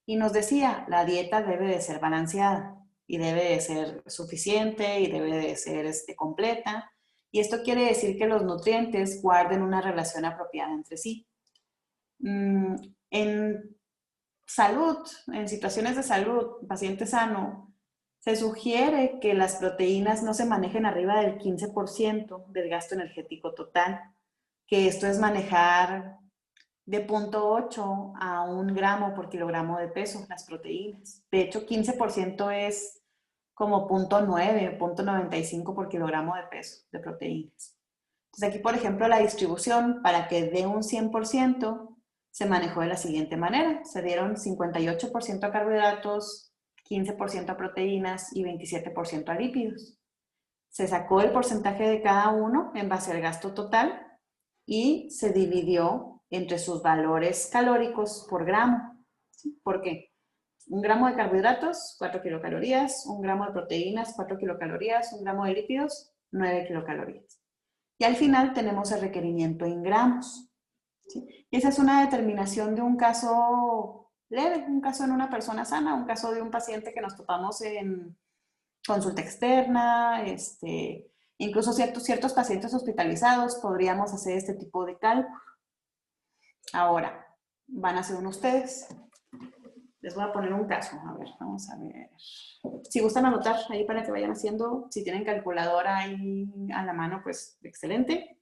Y nos decía, la dieta debe de ser balanceada y debe de ser suficiente y debe de ser completa. Y esto quiere decir que los nutrientes guarden una relación apropiada entre sí. En salud, en situaciones de salud, paciente sano, se sugiere que las proteínas no se manejen arriba del 15% del gasto energético total, que esto es manejar de 0.8 a 1 gramo por kilogramo de peso, las proteínas. De hecho, 15% es como 0.9, 0.95 por kilogramo de peso de proteínas. Entonces aquí, por ejemplo, la distribución para que dé un 100% se manejó de la siguiente manera. Se dieron 58% a carbohidratos, 15% a proteínas y 27% a lípidos. Se sacó el porcentaje de cada uno en base al gasto total y se dividió entre sus valores calóricos por gramo. ¿Sí? ¿Por qué? 1 gramo de carbohidratos, 4 kilocalorías, 1 gramo de proteínas, 4 kilocalorías, 1 gramo de lípidos, 9 kilocalorías. Y al final tenemos el requerimiento en gramos. ¿Sí? Y esa es una determinación de un caso leve, un caso en una persona sana, un caso de un paciente que nos topamos en consulta externa, incluso ciertos pacientes hospitalizados podríamos hacer este tipo de cálculo. Ahora, van a hacer uno ustedes. Les voy a poner un caso. A ver, vamos a ver. Si gustan anotar ahí para que vayan haciendo, si tienen calculadora ahí a la mano, pues excelente.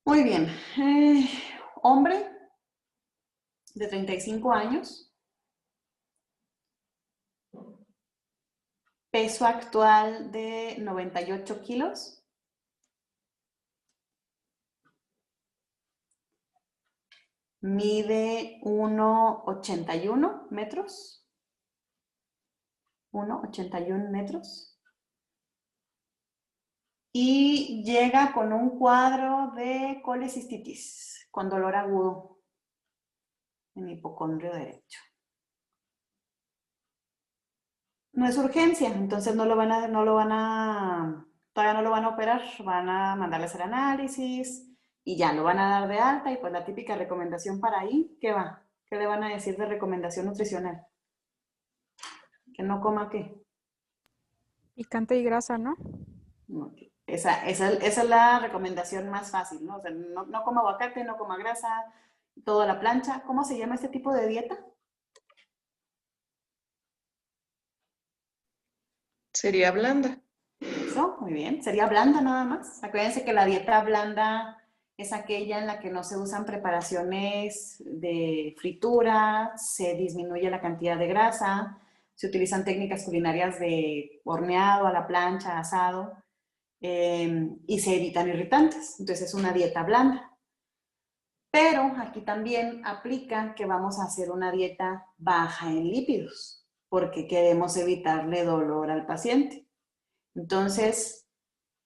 Muy bien. Hombre de 35 años. Peso actual de 98 kilos. Mide 1,81 metros. 1,81 metros. Y llega con un cuadro de colecistitis, con dolor agudo en hipocondrio derecho. No es urgencia, entonces todavía no lo van a operar, van a mandarle a hacer análisis y ya lo van a dar de alta y pues la típica recomendación para ahí, ¿qué va? ¿Qué le van a decir de recomendación nutricional? ¿Que no coma qué? Picante y grasa, ¿no? Okay. Esa es la recomendación más fácil, ¿no? O sea, no coma aguacate, no coma grasa, todo a la plancha. ¿Cómo se llama este tipo de dieta? Sería blanda. Eso, muy bien. Sería blanda nada más. Acuérdense que la dieta blanda es aquella en la que no se usan preparaciones de fritura, se disminuye la cantidad de grasa, se utilizan técnicas culinarias de horneado, a la plancha, asado, y se evitan irritantes. Entonces es una dieta blanda. Pero aquí también aplica que vamos a hacer una dieta baja en lípidos, porque queremos evitarle dolor al paciente. Entonces,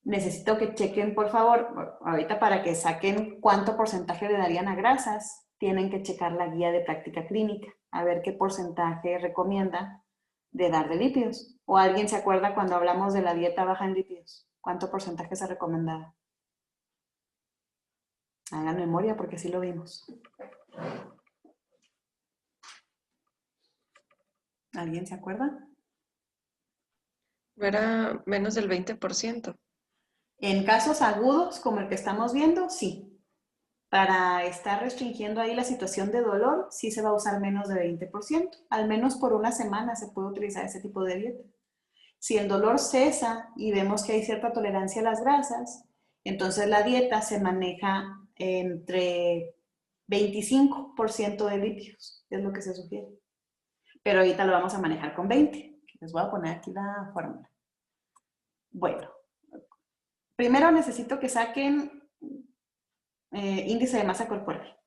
necesito que chequen, por favor, ahorita para que saquen cuánto porcentaje le darían a grasas, tienen que checar la guía de práctica clínica, a ver qué porcentaje recomienda de dar de lípidos. ¿O alguien se acuerda cuando hablamos de la dieta baja en lípidos? ¿Cuánto porcentaje se recomendaba? Hagan memoria porque sí lo vimos. ¿Alguien se acuerda? Era menos del 20%. En casos agudos como el que estamos viendo, sí. Para estar restringiendo ahí la situación de dolor, sí se va a usar menos de 20%. Al menos por una semana se puede utilizar ese tipo de dieta. Si el dolor cesa y vemos que hay cierta tolerancia a las grasas, entonces la dieta se maneja entre 25% de lípidos, es lo que se sugiere. Pero ahorita lo vamos a manejar con 20. Les voy a poner aquí la fórmula. Bueno, primero necesito que saquen índice de masa corporal.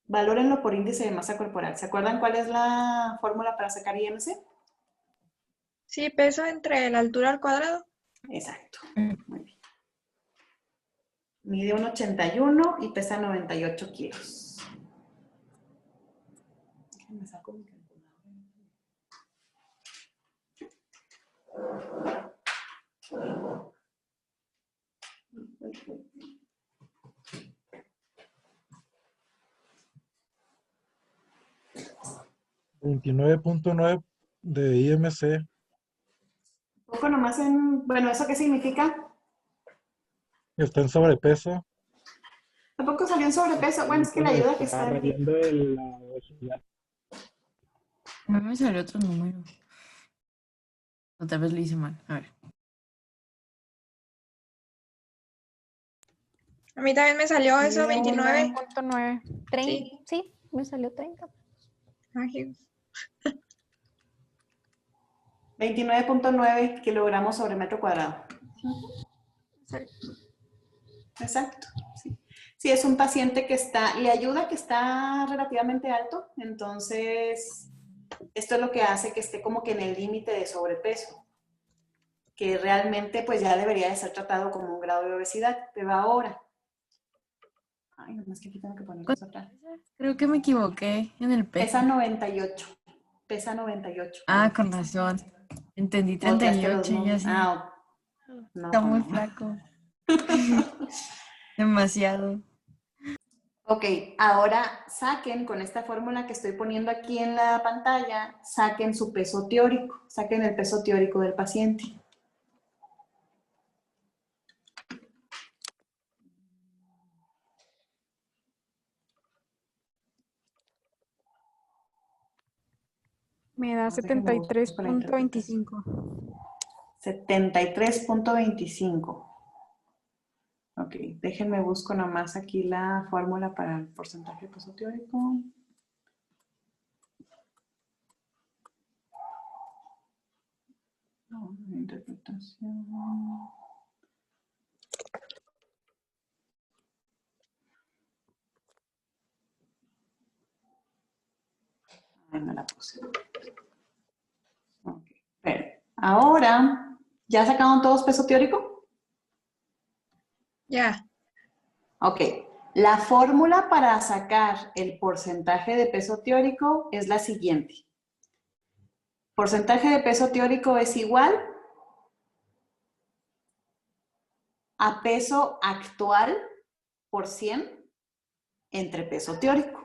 Valórenlo por índice de masa corporal. ¿Se acuerdan cuál es la fórmula para sacar IMC? Sí, peso entre la altura al cuadrado. Exacto. Muy bien. Mide 1,81 y pesa 98 kilos. Déjenme saco mi calculadora. 29.9 de IMC. Un poco nomás en... Bueno, ¿eso qué significa? Está en sobrepeso. Tampoco salió en sobrepeso. Bueno, es que la ayuda que está aquí. rayando la obesidad. A mí me salió otro número. O tal vez lo hice mal. A ver. A mí también me salió eso, 29. 9. 30. Sí, me salió 30. Ay, 29.9 kilogramos sobre metro cuadrado. Exacto. Sí. Sí, es un paciente que está, le ayuda que está relativamente alto, entonces esto es lo que hace que esté como que en el límite de sobrepeso, que realmente pues ya debería de ser tratado como un grado de obesidad, pero ahora, ay, nomás que aquí tengo que poner cosas atrás. Creo que me equivoqué en el peso. Pesa 98, pesa 98. Ah, con razón. Entendí Volteaste los 38 y números. así. No, Está muy no. flaco. Demasiado. Ok, ahora saquen con esta fórmula que estoy poniendo aquí en la pantalla, saquen su peso teórico, saquen el peso teórico del paciente. Me da Déjenme buscar por la 73.25. 73.25. Ok, déjenme busco nomás aquí la fórmula para el porcentaje de peso teórico. No, interpretación. Ay, no la puse. Ok, pero ahora, ¿ya sacaron todos peso teórico? ya. Ok, la fórmula para sacar el porcentaje de peso teórico es la siguiente. Porcentaje de peso teórico es igual a peso actual por 100 entre peso teórico.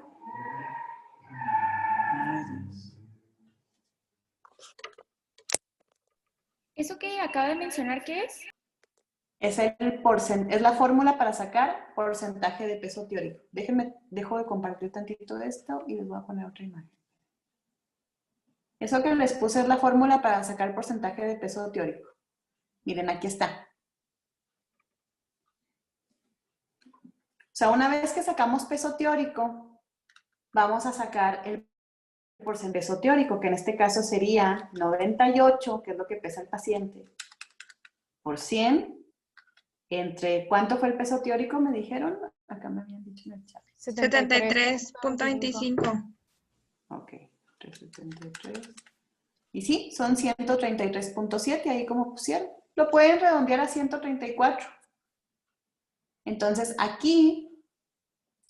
¿Eso que acaba de mencionar qué es? Es la fórmula para sacar porcentaje de peso teórico. Dejo de compartir tantito de esto y les voy a poner otra imagen. Eso que les puse es la fórmula para sacar porcentaje de peso teórico. Miren, aquí está. O sea, una vez que sacamos peso teórico, vamos a sacar el porcentaje de peso teórico, que en este caso sería 98, que es lo que pesa el paciente, por 100, entre, ¿cuánto fue el peso teórico? Me dijeron, acá me habían dicho en el chat. 73.25. Ok, 373. Y sí, son 133.7, ahí como pusieron. Lo pueden redondear a 134. Entonces, aquí,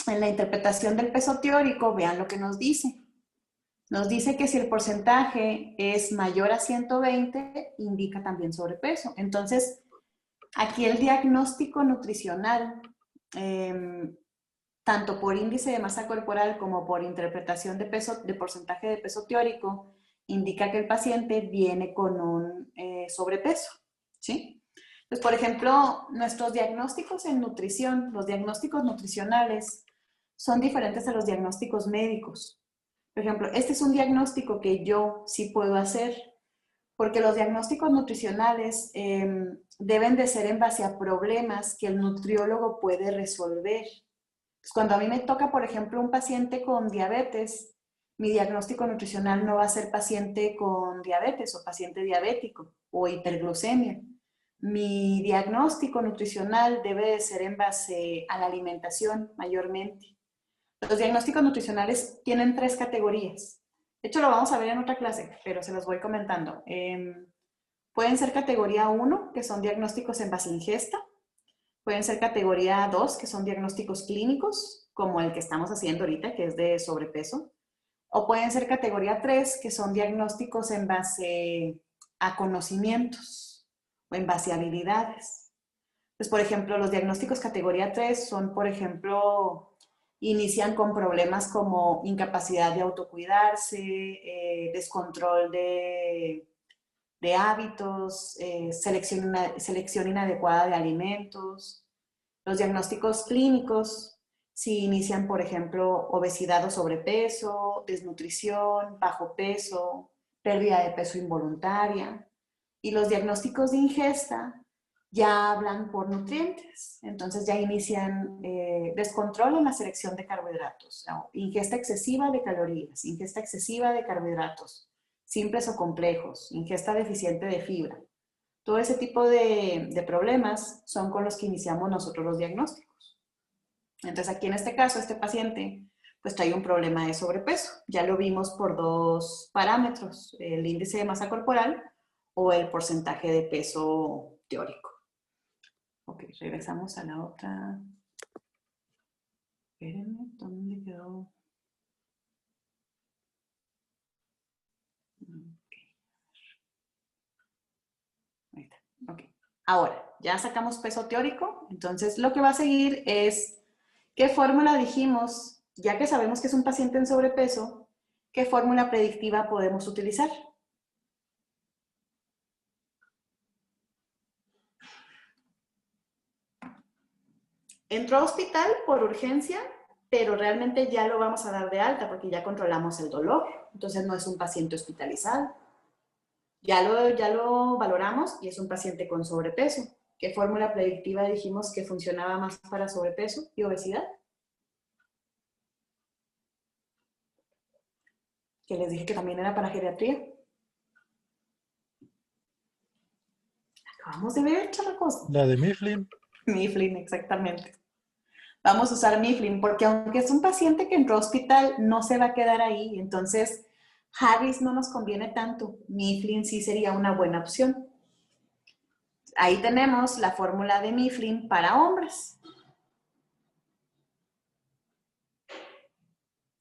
en la interpretación del peso teórico, vean lo que nos dice. Nos dice que si el porcentaje es mayor a 120, indica también sobrepeso. Entonces, aquí el diagnóstico nutricional, tanto por índice de masa corporal como por interpretación de porcentaje de peso teórico, indica que el paciente viene con un sobrepeso, ¿sí? Pues, por ejemplo, nuestros diagnósticos en nutrición, los diagnósticos nutricionales, son diferentes a los diagnósticos médicos. Por ejemplo, este es un diagnóstico que yo sí puedo hacer Porque los diagnósticos nutricionales deben de ser en base a problemas que el nutriólogo puede resolver. Pues cuando a mí me toca, por ejemplo, un paciente con diabetes, mi diagnóstico nutricional no va a ser paciente con diabetes o paciente diabético o hiperglucemia. Mi diagnóstico nutricional debe de ser en base a la alimentación mayormente. Los diagnósticos nutricionales tienen 3 categorías. De hecho, lo vamos a ver en otra clase, pero se los voy comentando. Pueden ser categoría 1, que son diagnósticos en base a ingesta. Pueden ser categoría 2, que son diagnósticos clínicos, como el que estamos haciendo ahorita, que es de sobrepeso. O pueden ser categoría 3, que son diagnósticos en base a conocimientos o en base a habilidades. Pues, por ejemplo, los diagnósticos categoría 3 son, por ejemplo, inician con problemas como incapacidad de autocuidarse, descontrol de hábitos, selección inadecuada de alimentos. Los diagnósticos clínicos si inician, por ejemplo, obesidad o sobrepeso, desnutrición, bajo peso, pérdida de peso involuntaria. Y los diagnósticos de ingesta ya hablan por nutrientes. Entonces ya inician descontrol en la selección de carbohidratos, ¿no? Ingesta excesiva de calorías, ingesta excesiva de carbohidratos, simples o complejos, ingesta deficiente de fibra. Todo ese tipo de problemas son con los que iniciamos nosotros los diagnósticos. Entonces aquí en este caso, este paciente pues trae un problema de sobrepeso. Ya lo vimos por 2 parámetros, el índice de masa corporal o el porcentaje de peso teórico. Ok, regresamos a la otra. Espérenme, ¿dónde quedó? Ahí está. Ok. Ahora, ya sacamos peso teórico, entonces lo que va a seguir es ¿qué fórmula dijimos? Ya que sabemos que es un paciente en sobrepeso, ¿qué fórmula predictiva podemos utilizar? Entró a hospital por urgencia, pero realmente ya lo vamos a dar de alta porque ya controlamos el dolor. Entonces no es un paciente hospitalizado. Ya lo valoramos y es un paciente con sobrepeso. ¿Qué fórmula predictiva dijimos que funcionaba más para sobrepeso y obesidad? Que les dije que también era para geriatría. Acabamos de ver, charracos. La de Mifflin. Mifflin, exactamente. Vamos a usar Mifflin porque aunque es un paciente que entró a hospital, no se va a quedar ahí. Entonces, Harris no nos conviene tanto. Mifflin sí sería una buena opción. Ahí tenemos la fórmula de Mifflin para hombres.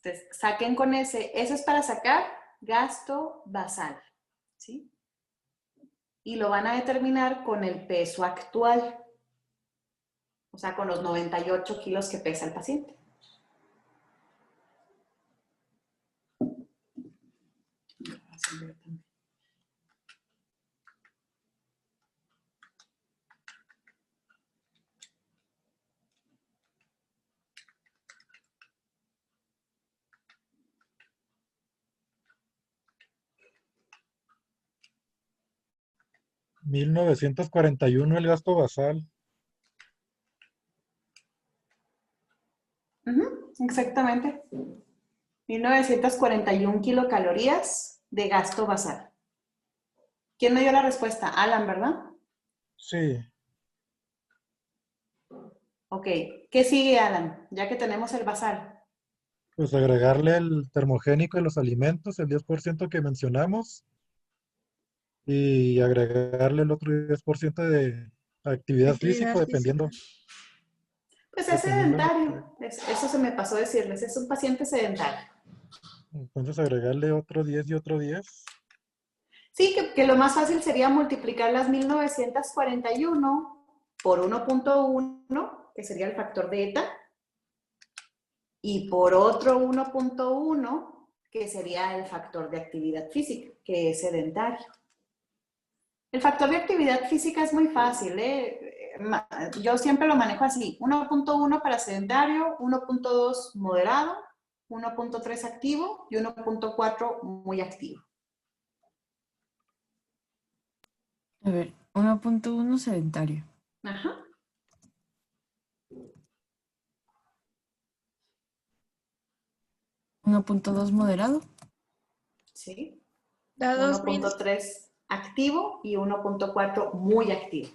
Entonces, saquen con ese. Eso es para sacar gasto basal, ¿sí? Y lo van a determinar con el peso actual. O sea, con los 98 kilos que pesa el paciente. $1,941 el gasto basal. Exactamente. 1941 kilocalorías de gasto basal. ¿Quién me dio la respuesta? Alan, ¿verdad? Sí. Ok. ¿Qué sigue, Alan? Ya que tenemos el basal. Pues agregarle el termogénico de los alimentos, el 10% que mencionamos, y agregarle el otro 10% de actividad física, dependiendo. Pues es sedentario. Eso se me pasó decirles. Es un paciente sedentario. Entonces agregarle otro 10 y otro 10. Sí, que lo más fácil sería multiplicar las 1941 por 1.1, que sería el factor de eta, y por otro 1.1, que sería el factor de actividad física, que es sedentario. El factor de actividad física es muy fácil, yo siempre lo manejo así, 1.1 para sedentario, 1.2 moderado, 1.3 activo y 1.4 muy activo. A ver, 1.1 sedentario. Ajá. 1.2 moderado. Sí. Da 2000. 1.3 activo y 1.4 muy activo.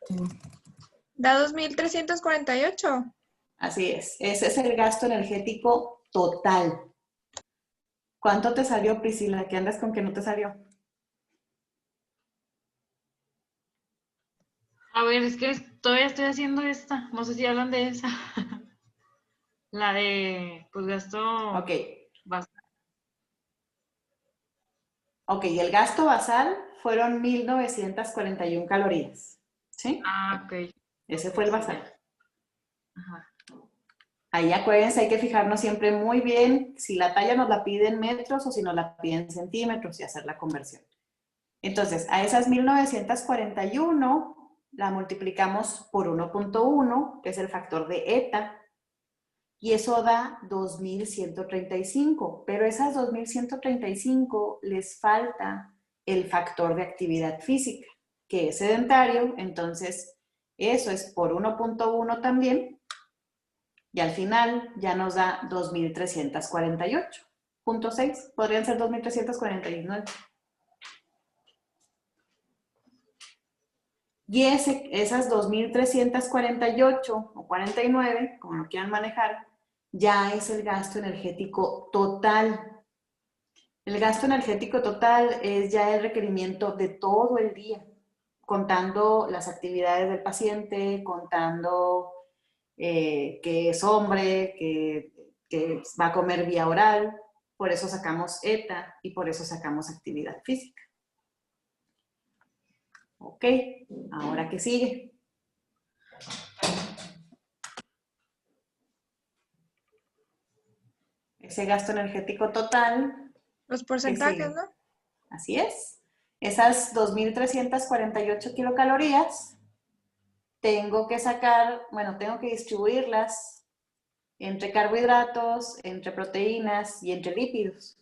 Digo, Da 2348. Así es. Ese es el gasto energético total. ¿Cuánto te salió, Priscila? ¿Qué andas con que no te salió? A ver, es que todavía estoy haciendo esta. No sé si hablan de esa. La de, pues, gasto Ok. basal. Ok, y el gasto basal fueron 1941 calorías. ¿Sí? Ah, ok. Ese Ok, fue el sí, basal. ya. Ajá. Ahí acuérdense, hay que fijarnos siempre muy bien si la talla nos la pide en metros o si nos la pide en centímetros y hacer la conversión. Entonces, a esas 1941 la multiplicamos por 1.1, que es el factor de eta, y eso da 2135, pero esas 2135 les falta el factor de actividad física, que es sedentario, entonces eso es por 1.1 también, y al final ya nos da 2348.6, podrían ser 2349. Y esas 2348 o 49, como lo quieran manejar, ya es el gasto energético total. El gasto energético total es ya el requerimiento de todo el día, contando las actividades del paciente, contando que es hombre, que va a comer vía oral. Por eso sacamos ETA y por eso sacamos actividad física. Ok, ahora ¿qué sigue? Ese gasto energético total, Los ¿qué porcentajes, sigue? ¿no? Así es. Esas 2348 kilocalorías, tengo que sacar, bueno, tengo que distribuirlas entre carbohidratos, entre proteínas y entre lípidos.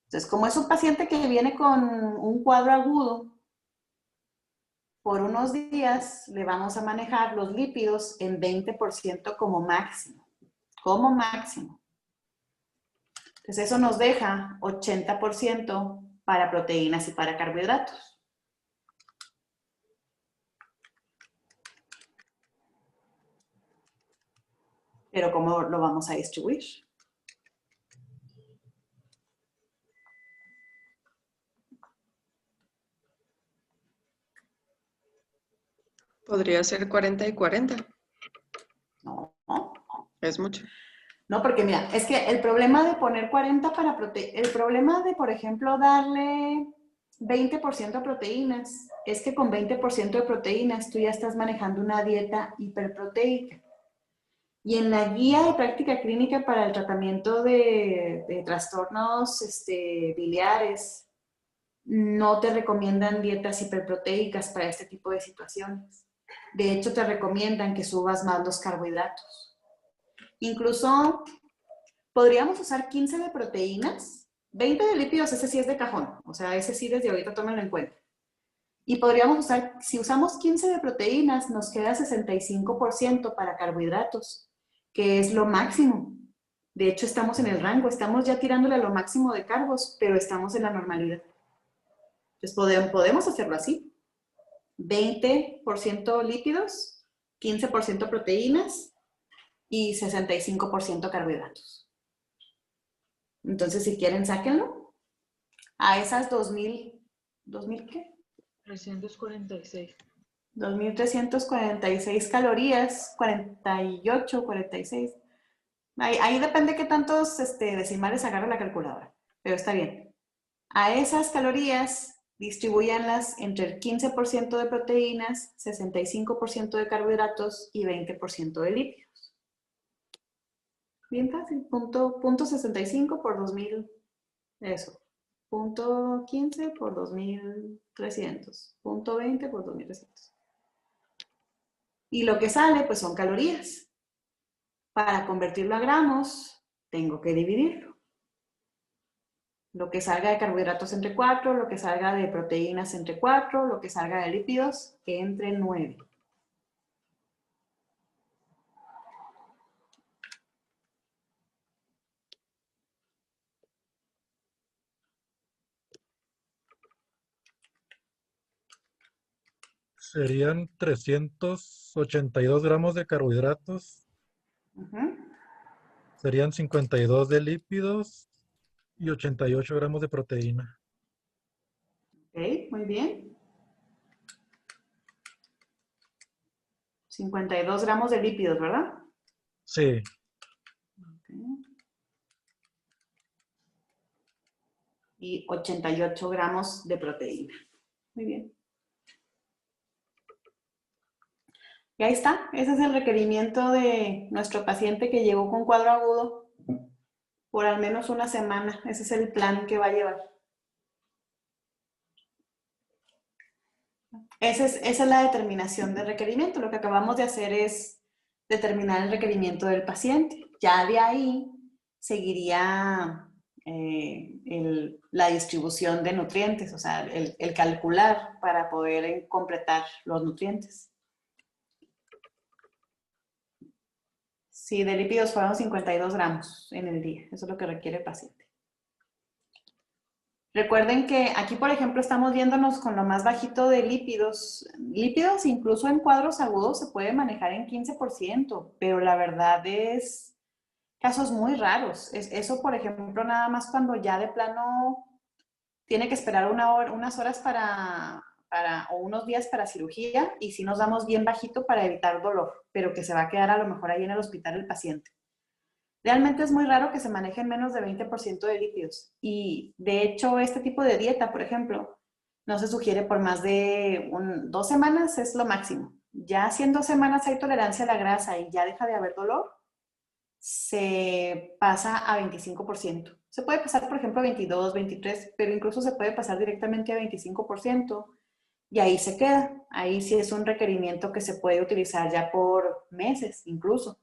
Entonces, como es un paciente que viene con un cuadro agudo, por unos días le vamos a manejar los lípidos en 20% como máximo. Como máximo. Entonces eso nos deja 80% para proteínas y para carbohidratos. Pero ¿cómo lo vamos a distribuir? Podría ser 40 y 40. No, Es mucho. no, porque mira, es que el problema de poner 40 para proteínas, el problema de, por ejemplo, darle 20% a proteínas, es que con 20% de proteínas tú ya estás manejando una dieta hiperproteica. Y en la guía de práctica clínica para el tratamiento de trastornos biliares, no te recomiendan dietas hiperproteicas para este tipo de situaciones. De hecho, te recomiendan que subas más los carbohidratos. Incluso podríamos usar 15 de proteínas, 20 de lípidos, ese sí es de cajón, o sea, ese sí desde ahorita tómenlo en cuenta. Y podríamos usar, si usamos 15 de proteínas, nos queda 65% para carbohidratos, que es lo máximo. De hecho, estamos en el rango, estamos ya tirándole a lo máximo de carbos, pero estamos en la normalidad. Entonces podemos hacerlo así. 20% lípidos, 15% proteínas y 65% carbohidratos. Entonces, si quieren, sáquenlo. A esas 2.000 ¿qué? 346. 2.346 calorías, 48, 46. Ahí depende qué tantos decimales agarra la calculadora, pero está bien. A esas calorías, distribuyanlas entre el 15% de proteínas, 65% de carbohidratos y 20% de lípidos. Bien fácil, punto 65 por 2.000, eso. Punto 15 por 2.300. Punto 20 por 2.300. Y lo que sale, pues son calorías. Para convertirlo a gramos, tengo que dividirlo. Lo que salga de carbohidratos entre 4, lo que salga de proteínas entre 4, lo que salga de lípidos entre 9. Serían 382 gramos de carbohidratos, Ujú. serían 52 de lípidos y 88 gramos de proteína. Ok, muy bien. 52 gramos de lípidos, ¿verdad? Sí, Ok. Y 88 gramos de proteína. Muy bien. Y ahí está. Ese es el requerimiento de nuestro paciente que llegó con cuadro agudo por al menos una semana. Ese es el plan que va a llevar. Esa es la determinación del requerimiento. Lo que acabamos de hacer es determinar el requerimiento del paciente. Ya de ahí seguiría la distribución de nutrientes, o sea, el calcular para poder completar los nutrientes. Sí, de lípidos fueron 52 gramos en el día. Eso es lo que requiere el paciente. Recuerden que aquí, por ejemplo, estamos viéndonos con lo más bajito de lípidos. Lípidos incluso en cuadros agudos se puede manejar en 15%, pero la verdad es casos muy raros. Eso, por ejemplo, nada más cuando ya de plano tiene que esperar unas horas o unos días para cirugía, y si nos damos bien bajito para evitar dolor, pero que se va a quedar a lo mejor ahí en el hospital el paciente. Realmente es muy raro que se manejen menos de 20% de lípidos. Y de hecho, este tipo de dieta, por ejemplo, no se sugiere por más de 2 semanas, es lo máximo. Ya si en 2 semanas hay tolerancia a la grasa y ya deja de haber dolor, se pasa a 25%. Se puede pasar, por ejemplo, a 22, 23, pero incluso se puede pasar directamente a 25% y ahí se queda. Ahí sí es un requerimiento que se puede utilizar ya por meses incluso.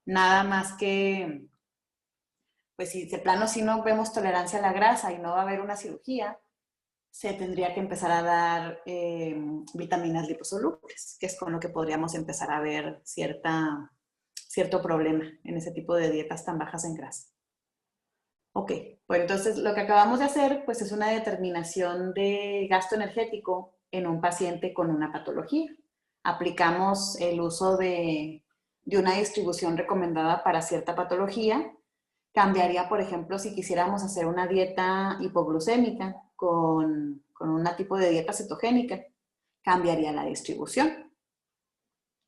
Nada más que, pues si de plano si no vemos tolerancia a la grasa y no va a haber una cirugía, se tendría que empezar a dar vitaminas liposolubles, que es con lo que podríamos empezar a ver cierto problema en ese tipo de dietas tan bajas en grasa. Ok, pues entonces lo que acabamos de hacer pues es una determinación de gasto energético en un paciente con una patología. Aplicamos el uso de una distribución recomendada para cierta patología. Cambiaría, por ejemplo, si quisiéramos hacer una dieta hipoglucémica con un tipo de dieta cetogénica, cambiaría la distribución.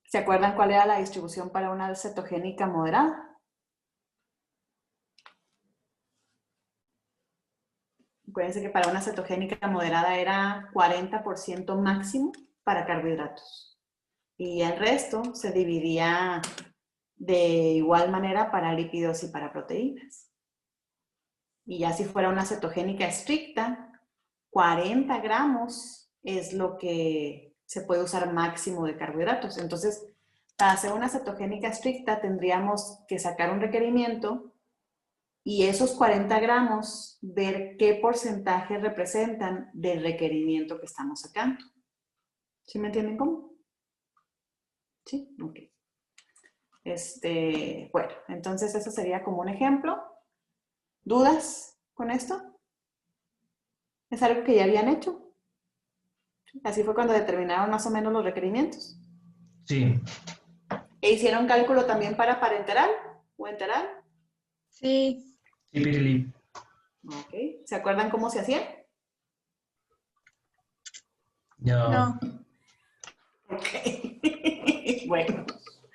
¿Se acuerdan cuál era la distribución para una cetogénica moderada? Acuérdense que para una cetogénica moderada era 40% máximo para carbohidratos. Y el resto se dividía de igual manera para lípidos y para proteínas. Y ya si fuera una cetogénica estricta, 40 gramos es lo que se puede usar máximo de carbohidratos. Entonces, para hacer una cetogénica estricta tendríamos que sacar un requerimiento y esos 40 gramos ver qué porcentaje representan del requerimiento que estamos sacando. ¿Sí me entienden cómo? Sí, ok. Bueno, entonces eso sería como un ejemplo. ¿Dudas con esto? ¿Es algo que ya habían hecho? Así fue cuando determinaron más o menos los requerimientos. Sí, ¿E hicieron cálculo también para parenteral o enteral? Sí, sí, Pirili. Ok. ¿Se acuerdan cómo se hacía? No, no. Ok. Bueno.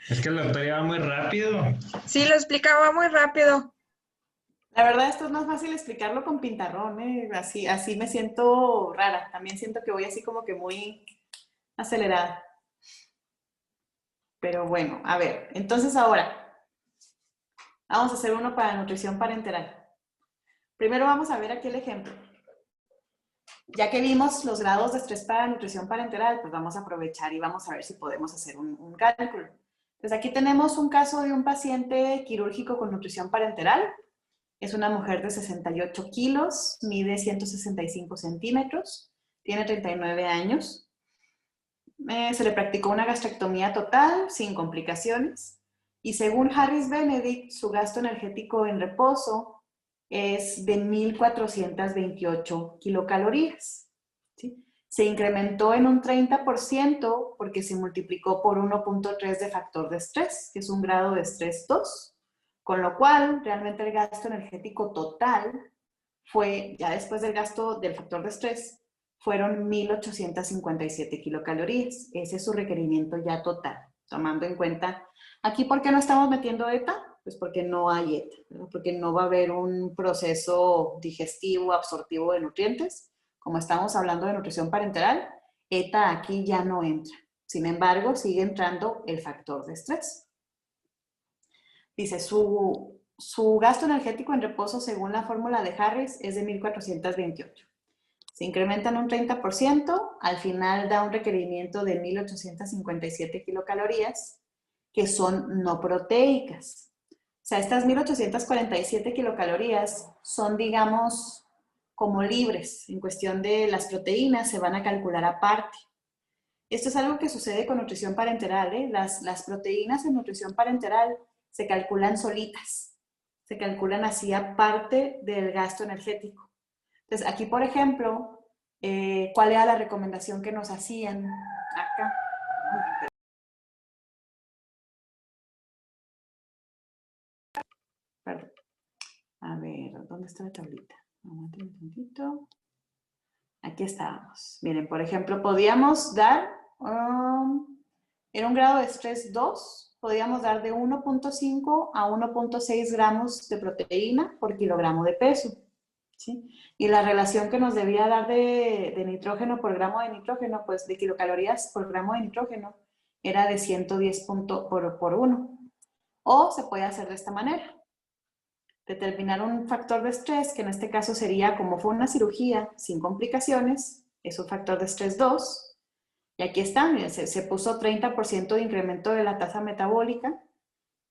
es que el doctor iba muy rápido. Sí, lo explicaba muy rápido. La verdad, esto es más fácil explicarlo con pintarrón, ¿eh? Así me siento rara. También siento que voy así como que muy acelerada. Pero bueno, a ver. Entonces ahora, vamos a hacer uno para nutrición parenteral. Primero vamos a ver aquí el ejemplo. Ya que vimos los grados de estrés para nutrición parenteral, pues vamos a aprovechar y vamos a ver si podemos hacer un cálculo. Entonces aquí tenemos un caso de un paciente quirúrgico con nutrición parenteral. Es una mujer de 68 kilos, mide 165 centímetros, tiene 39 años. Se le practicó una gastrectomía total, sin complicaciones. Y según Harris Benedict, su gasto energético en reposo es de 1.428 kilocalorías. ¿Sí? Se incrementó en un 30% porque se multiplicó por 1.3 de factor de estrés, que es un grado de estrés 2, con lo cual realmente el gasto energético total fue, ya después del gasto del factor de estrés, fueron 1.857 kilocalorías. Ese es su requerimiento ya total, tomando en cuenta. Aquí, ¿por qué no estamos metiendo ETA? Pues porque no hay ETA, ¿no? Porque no va a haber un proceso digestivo, absortivo de nutrientes. Como estamos hablando de nutrición parenteral, ETA aquí ya no entra. Sin embargo, sigue entrando el factor de estrés. Dice, su gasto energético en reposo según la fórmula de Harris es de 1.428. Se incrementan un 30%, al final da un requerimiento de 1.857 kilocalorías, que son no proteicas. O sea, estas 1.847 kilocalorías son, digamos, como libres. En cuestión de las proteínas se van a calcular aparte. Esto es algo que sucede con nutrición parenteral, ¿eh? Las proteínas en nutrición parenteral se calculan solitas. Se calculan así aparte del gasto energético. Entonces, aquí, por ejemplo, ¿cuál era la recomendación que nos hacían acá? Perdón. A ver, ¿dónde está la tablita? Aguanten un tantito. Aquí estábamos. Miren, por ejemplo, podíamos dar, en un grado de estrés 2, podíamos dar de 1.5 a 1.6 gramos de proteína por kilogramo de peso. ¿Sí? Y la relación que nos debía dar de nitrógeno por gramo de nitrógeno, pues de kilocalorías por gramo de nitrógeno, era de 110 por 1. O se puede hacer de esta manera. Determinar un factor de estrés, que en este caso sería, como fue una cirugía sin complicaciones, es un factor de estrés 2. Y aquí está, miren, se puso 30% de incremento de la tasa metabólica.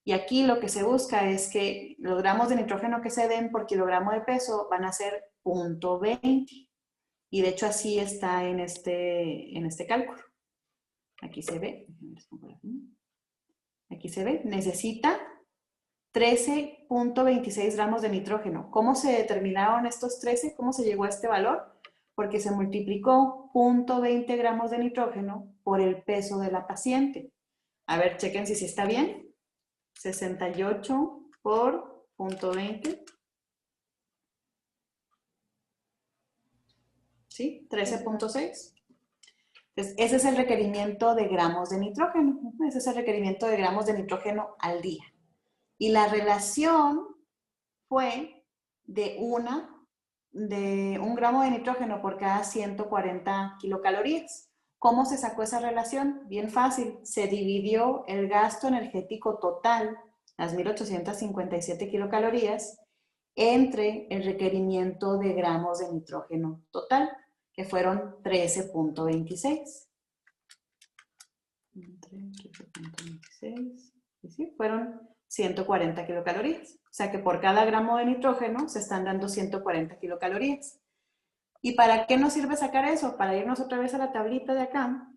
Y aquí lo que se busca es que los gramos de nitrógeno que se den por kilogramo de peso van a ser 0.20. Y de hecho así está en este cálculo. Aquí se ve. Aquí se ve. Necesita 13.26 gramos de nitrógeno. ¿Cómo se determinaron estos 13? ¿Cómo se llegó a este valor? Porque se multiplicó 0.20 gramos de nitrógeno por el peso de la paciente. A ver, chequen si está bien. 68 por 0.20. ¿Sí? 13.6. Entonces, ese es el requerimiento de gramos de nitrógeno. Ese es el requerimiento de gramos de nitrógeno al día. Y la relación fue de un gramo de nitrógeno por cada 140 kilocalorías. ¿Cómo se sacó esa relación? Bien fácil. Se dividió el gasto energético total, las 1.857 kilocalorías, entre el requerimiento de gramos de nitrógeno total, que fueron 13.26. 13.26. ¿Sí? Fueron 140 kilocalorías. O sea que por cada gramo de nitrógeno se están dando 140 kilocalorías. ¿Y para qué nos sirve sacar eso? Para irnos otra vez a la tablita de acá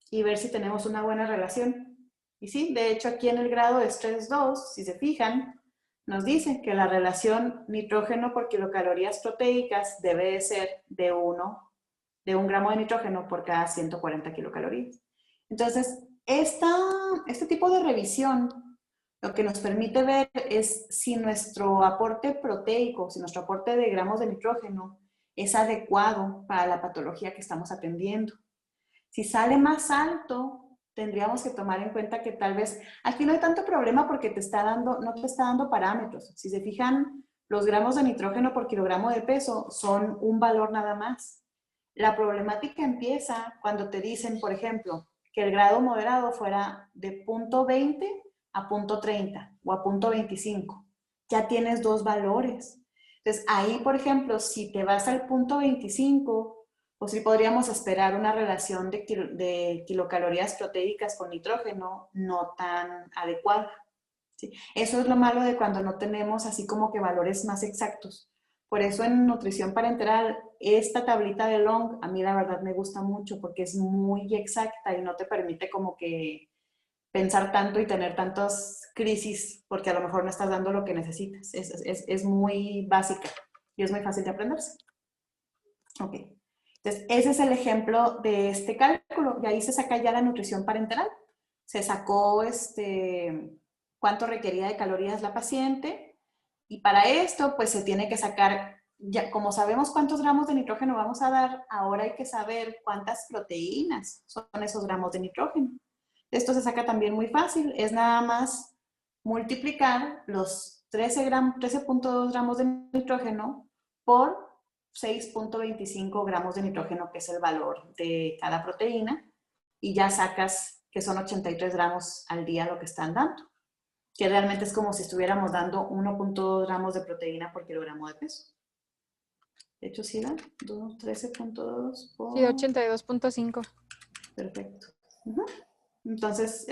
y ver si tenemos una buena relación. Y sí, de hecho aquí en el grado de estrés 2, si se fijan, nos dice que la relación nitrógeno por kilocalorías proteicas debe de ser de 1 gramo de nitrógeno por cada 140 kilocalorías. Entonces, este tipo de revisión lo que nos permite ver es si nuestro aporte proteico, si nuestro aporte de gramos de nitrógeno es adecuado para la patología que estamos atendiendo. Si sale más alto, tendríamos que tomar en cuenta que tal vez aquí no hay tanto problema porque no te está dando parámetros. Si se fijan, los gramos de nitrógeno por kilogramo de peso son un valor nada más. La problemática empieza cuando te dicen, por ejemplo, que el grado moderado fuera de 0.20 a 0.30 o a 0.25. Ya tienes dos valores. Entonces, ahí, por ejemplo, si te vas al 0.25, pues sí podríamos esperar una relación de kilocalorías proteicas con nitrógeno no tan adecuada. ¿sí? Eso es lo malo de cuando no tenemos así como que valores más exactos. Por eso en nutrición parenteral, esta tablita de Long, a mí la verdad me gusta mucho porque es muy exacta y no te permite como que pensar tanto y tener tantas crisis porque a lo mejor no estás dando lo que necesitas. Es muy básica y es muy fácil de aprenderse. Ok. Entonces, ese es el ejemplo de este cálculo. Y ahí se saca ya la nutrición parenteral. Se sacó cuánto requería de calorías la paciente. Y para esto, pues se tiene que sacar, ya como sabemos cuántos gramos de nitrógeno vamos a dar, ahora hay que saber cuántas proteínas son esos gramos de nitrógeno. Esto se saca también muy fácil. Es nada más multiplicar los 13.2 gramos de nitrógeno por 6.25 gramos de nitrógeno, que es el valor de cada proteína, y ya sacas que son 83 gramos al día lo que están dando, que realmente es como si estuviéramos dando 1.2 gramos de proteína por kilogramo de peso. De hecho, sí da 13.2 por... Sí, 82.5. Perfecto. Entonces,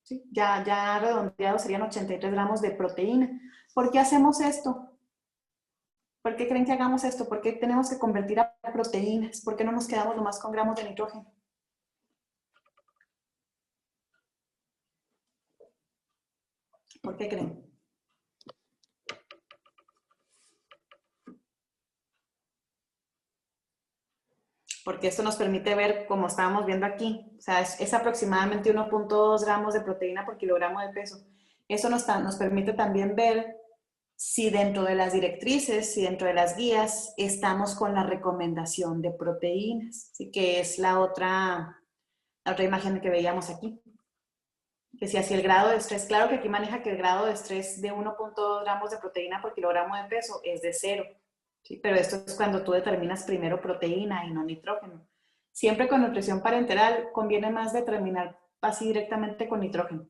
sí, ya redondeado serían 83 gramos de proteína. ¿Por qué hacemos esto? ¿Por qué creen que hagamos esto? ¿Por qué tenemos que convertir a proteínas? ¿Por qué no nos quedamos nomás con gramos de nitrógeno? ¿Por qué creen? Porque esto nos permite ver, como estábamos viendo aquí, o sea, es aproximadamente 1.2 gramos de proteína por kilogramo de peso. Eso nos permite también ver si dentro de las directrices, si dentro de las guías, estamos con la recomendación de proteínas, ¿sí? Que es la otra imagen que veíamos aquí. Que si así el grado de estrés, claro que aquí maneja que el grado de estrés de 1.2 gramos de proteína por kilogramo de peso es de 0. ¿Sí? Pero esto es cuando tú determinas primero proteína y no nitrógeno. Siempre con nutrición parenteral conviene más determinar así directamente con nitrógeno.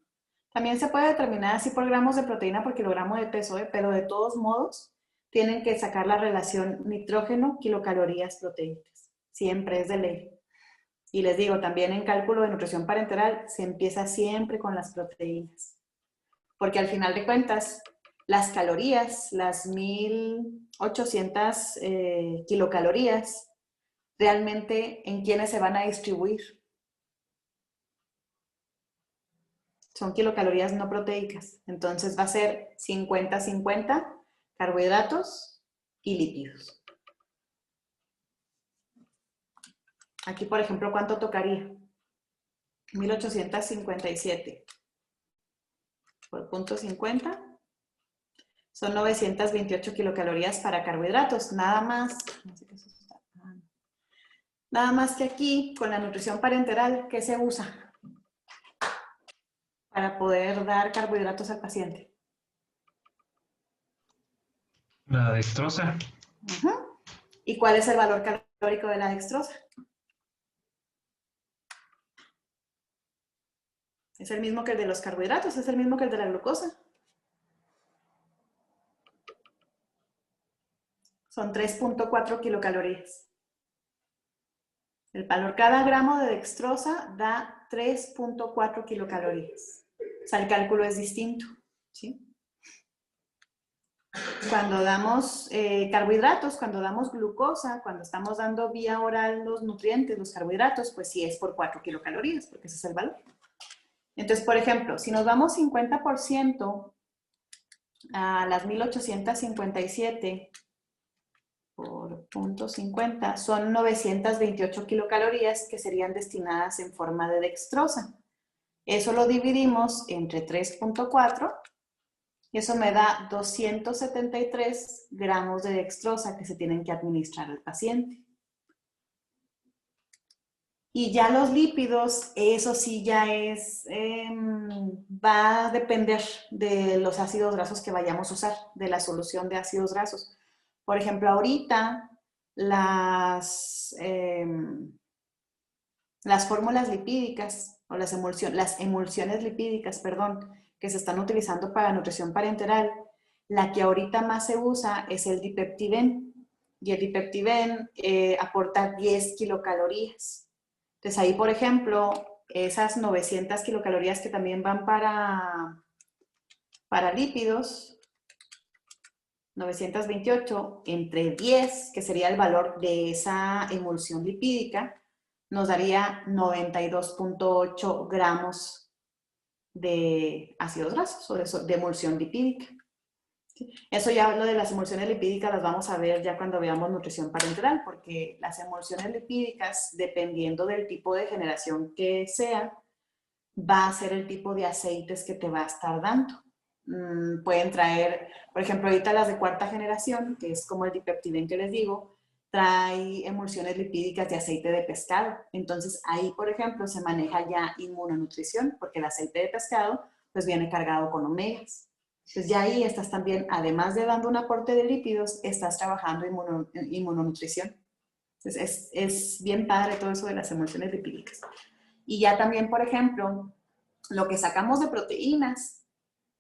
También se puede determinar así por gramos de proteína por kilogramo de peso, pero de todos modos tienen que sacar la relación nitrógeno, kilocalorías, proteínas. Siempre es de ley. Y les digo, también en cálculo de nutrición parenteral se empieza siempre con las proteínas. Porque al final de cuentas, las calorías, las 1800 kilocalorías, realmente en quiénes se van a distribuir. Son kilocalorías no proteicas. Entonces va a ser 50-50 carbohidratos y lípidos. Aquí, por ejemplo, ¿cuánto tocaría? 1857 por punto 50 son 928 kilocalorías para carbohidratos. Nada más, nada más que aquí, con la nutrición parenteral, ¿qué se usa para poder dar carbohidratos al paciente? La dextrosa. ¿Y cuál es el valor calórico de la dextrosa? Es el mismo que el de los carbohidratos, es el mismo que el de la glucosa. Son 3.4 kilocalorías. El valor cada gramo de dextrosa da 3.4 kilocalorías. O sea, el cálculo es distinto, ¿sí? Cuando damos carbohidratos, cuando damos glucosa, cuando estamos dando vía oral los nutrientes, los carbohidratos, pues sí es por 4 kilocalorías, porque ese es el valor. Entonces, por ejemplo, si nos vamos 50% a las 1857 por punto 50, son 928 kilocalorías que serían destinadas en forma de dextrosa. Eso lo dividimos entre 3.4 y eso me da 273 gramos de dextrosa que se tienen que administrar al paciente. Y ya los lípidos, eso sí ya es, va a depender de los ácidos grasos que vayamos a usar, de la solución de ácidos grasos. Por ejemplo, ahorita las fórmulas lipídicas o las emulsiones lipídicas, perdón, que se están utilizando para nutrición parenteral, la que ahorita más se usa es el dipeptiven. Y el dipeptiven aporta 10 kilocalorías. Entonces ahí, por ejemplo, esas 900 kilocalorías que también van para Para lípidos, 928 entre 10, que sería el valor de esa emulsión lipídica, nos daría 92.8 gramos de ácidos grasos o de emulsión lipídica. Eso ya lo de las emulsiones lipídicas las vamos a ver ya cuando veamos nutrición parenteral, porque las emulsiones lipídicas, dependiendo del tipo de generación que sea, va a ser el tipo de aceites que te va a estar dando. Pueden traer, por ejemplo, ahorita las de cuarta generación, que es como el dipeptilen que les digo, trae emulsiones lipídicas de aceite de pescado. Entonces ahí, por ejemplo, se maneja ya inmunonutrición, porque el aceite de pescado pues viene cargado con omegas. Entonces ya ahí estás también, además de dando un aporte de lípidos, estás trabajando inmunonutrición. Entonces es bien padre todo eso de las emulsiones lipídicas. Y ya también, por ejemplo, lo que sacamos de proteínas,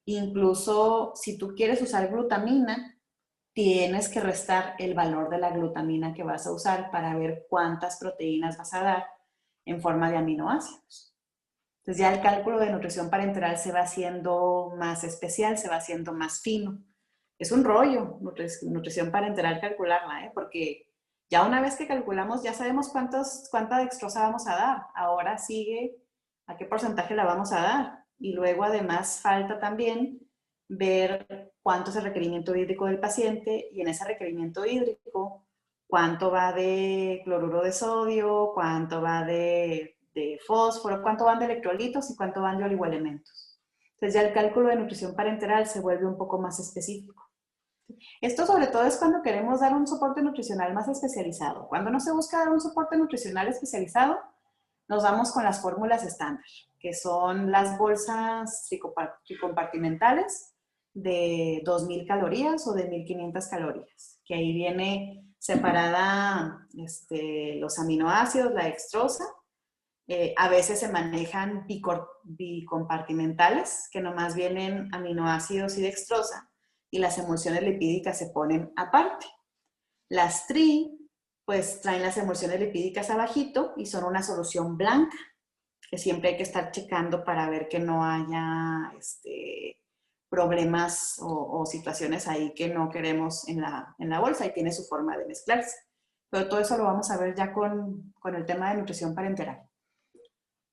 incluso si tú quieres usar glutamina, tienes que restar el valor de la glutamina que vas a usar para ver cuántas proteínas vas a dar en forma de aminoácidos. Entonces ya el cálculo de nutrición parenteral se va haciendo más especial, se va haciendo más fino. Es un rollo nutrición parenteral calcularla, porque ya una vez que calculamos ya sabemos cuánta dextrosa vamos a dar. Ahora sigue a qué porcentaje la vamos a dar. Y luego además falta también ver cuánto es el requerimiento hídrico del paciente y en ese requerimiento hídrico cuánto va de cloruro de sodio, cuánto va de fósforo, cuánto van de electrolitos y cuánto van de oligoelementos. Entonces ya el cálculo de nutrición parenteral se vuelve un poco más específico. Esto sobre todo es cuando queremos dar un soporte nutricional más especializado. Cuando no se busca dar un soporte nutricional especializado, nos vamos con las fórmulas estándar, que son las bolsas tricompartimentales de 2.000 calorías o de 1.500 calorías, que ahí viene separada los aminoácidos, la dextrosa. A veces se manejan bicompartimentales, que nomás vienen aminoácidos y dextrosa, y las emulsiones lipídicas se ponen aparte. Las tri, pues traen las emulsiones lipídicas abajito y son una solución blanca, que siempre hay que estar checando para ver que no haya problemas o situaciones ahí que no queremos en la bolsa y tiene su forma de mezclarse. Pero todo eso lo vamos a ver ya con el tema de nutrición parenteral.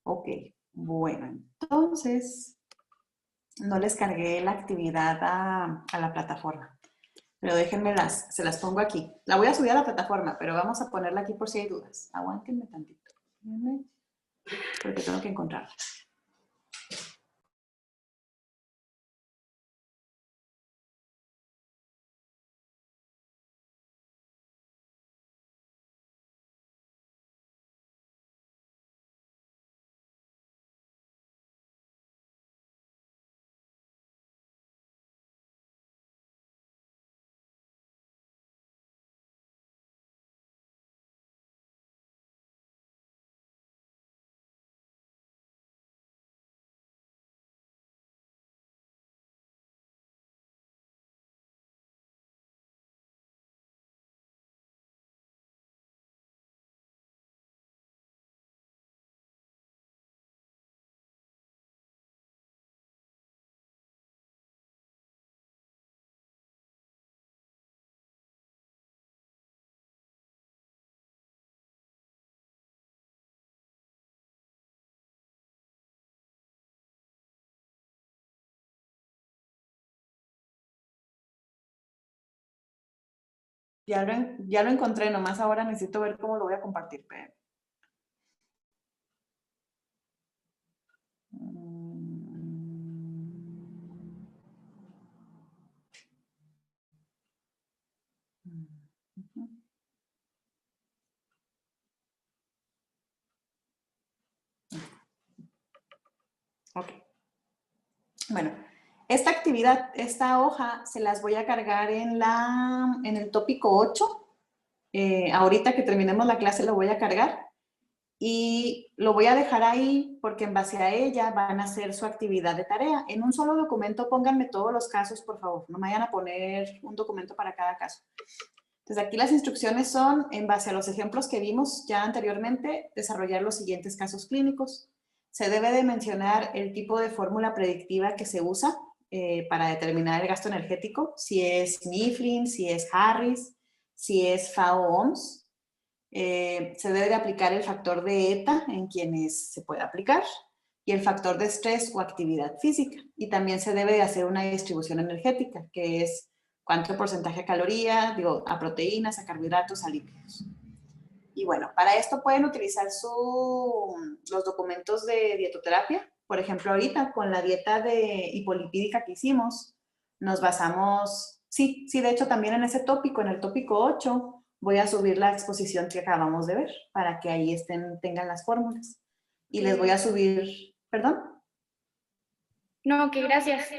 Ok, bueno, entonces no les cargué la actividad a la plataforma, pero déjenme se las pongo aquí. La voy a subir a la plataforma, pero vamos a ponerla aquí por si hay dudas. Aguántenme tantito, porque tengo que encontrarla. Ya lo encontré, nomás ahora necesito ver cómo lo voy a compartir. Pero... Ok. Bueno, esta actividad, esta hoja, se las voy a cargar en el tópico 8. Ahorita que terminemos la clase lo voy a cargar y lo voy a dejar ahí porque en base a ella van a hacer su actividad de tarea. En un solo documento pónganme todos los casos, por favor. No me vayan a poner un documento para cada caso. Entonces aquí las instrucciones son, en base a los ejemplos que vimos ya anteriormente, desarrollar los siguientes casos clínicos. Se debe de mencionar el tipo de fórmula predictiva que se usa para determinar el gasto energético, si es Mifflin, si es Harris, si es FAO-OMS. Se debe de aplicar el factor de ETA en quienes se puede aplicar y el factor de estrés o actividad física. Y también se debe de hacer una distribución energética, que es cuánto porcentaje a calorías, a proteínas, a carbohidratos, a lípidos. Y bueno, para esto pueden utilizar los documentos de dietoterapia. Por ejemplo, ahorita con la dieta hipolipídica que hicimos, nos basamos, sí, de hecho también en ese tópico, en el tópico 8, voy a subir la exposición que acabamos de ver para que ahí tengan las fórmulas. Y les voy a subir, ¿perdón? No, que gracias.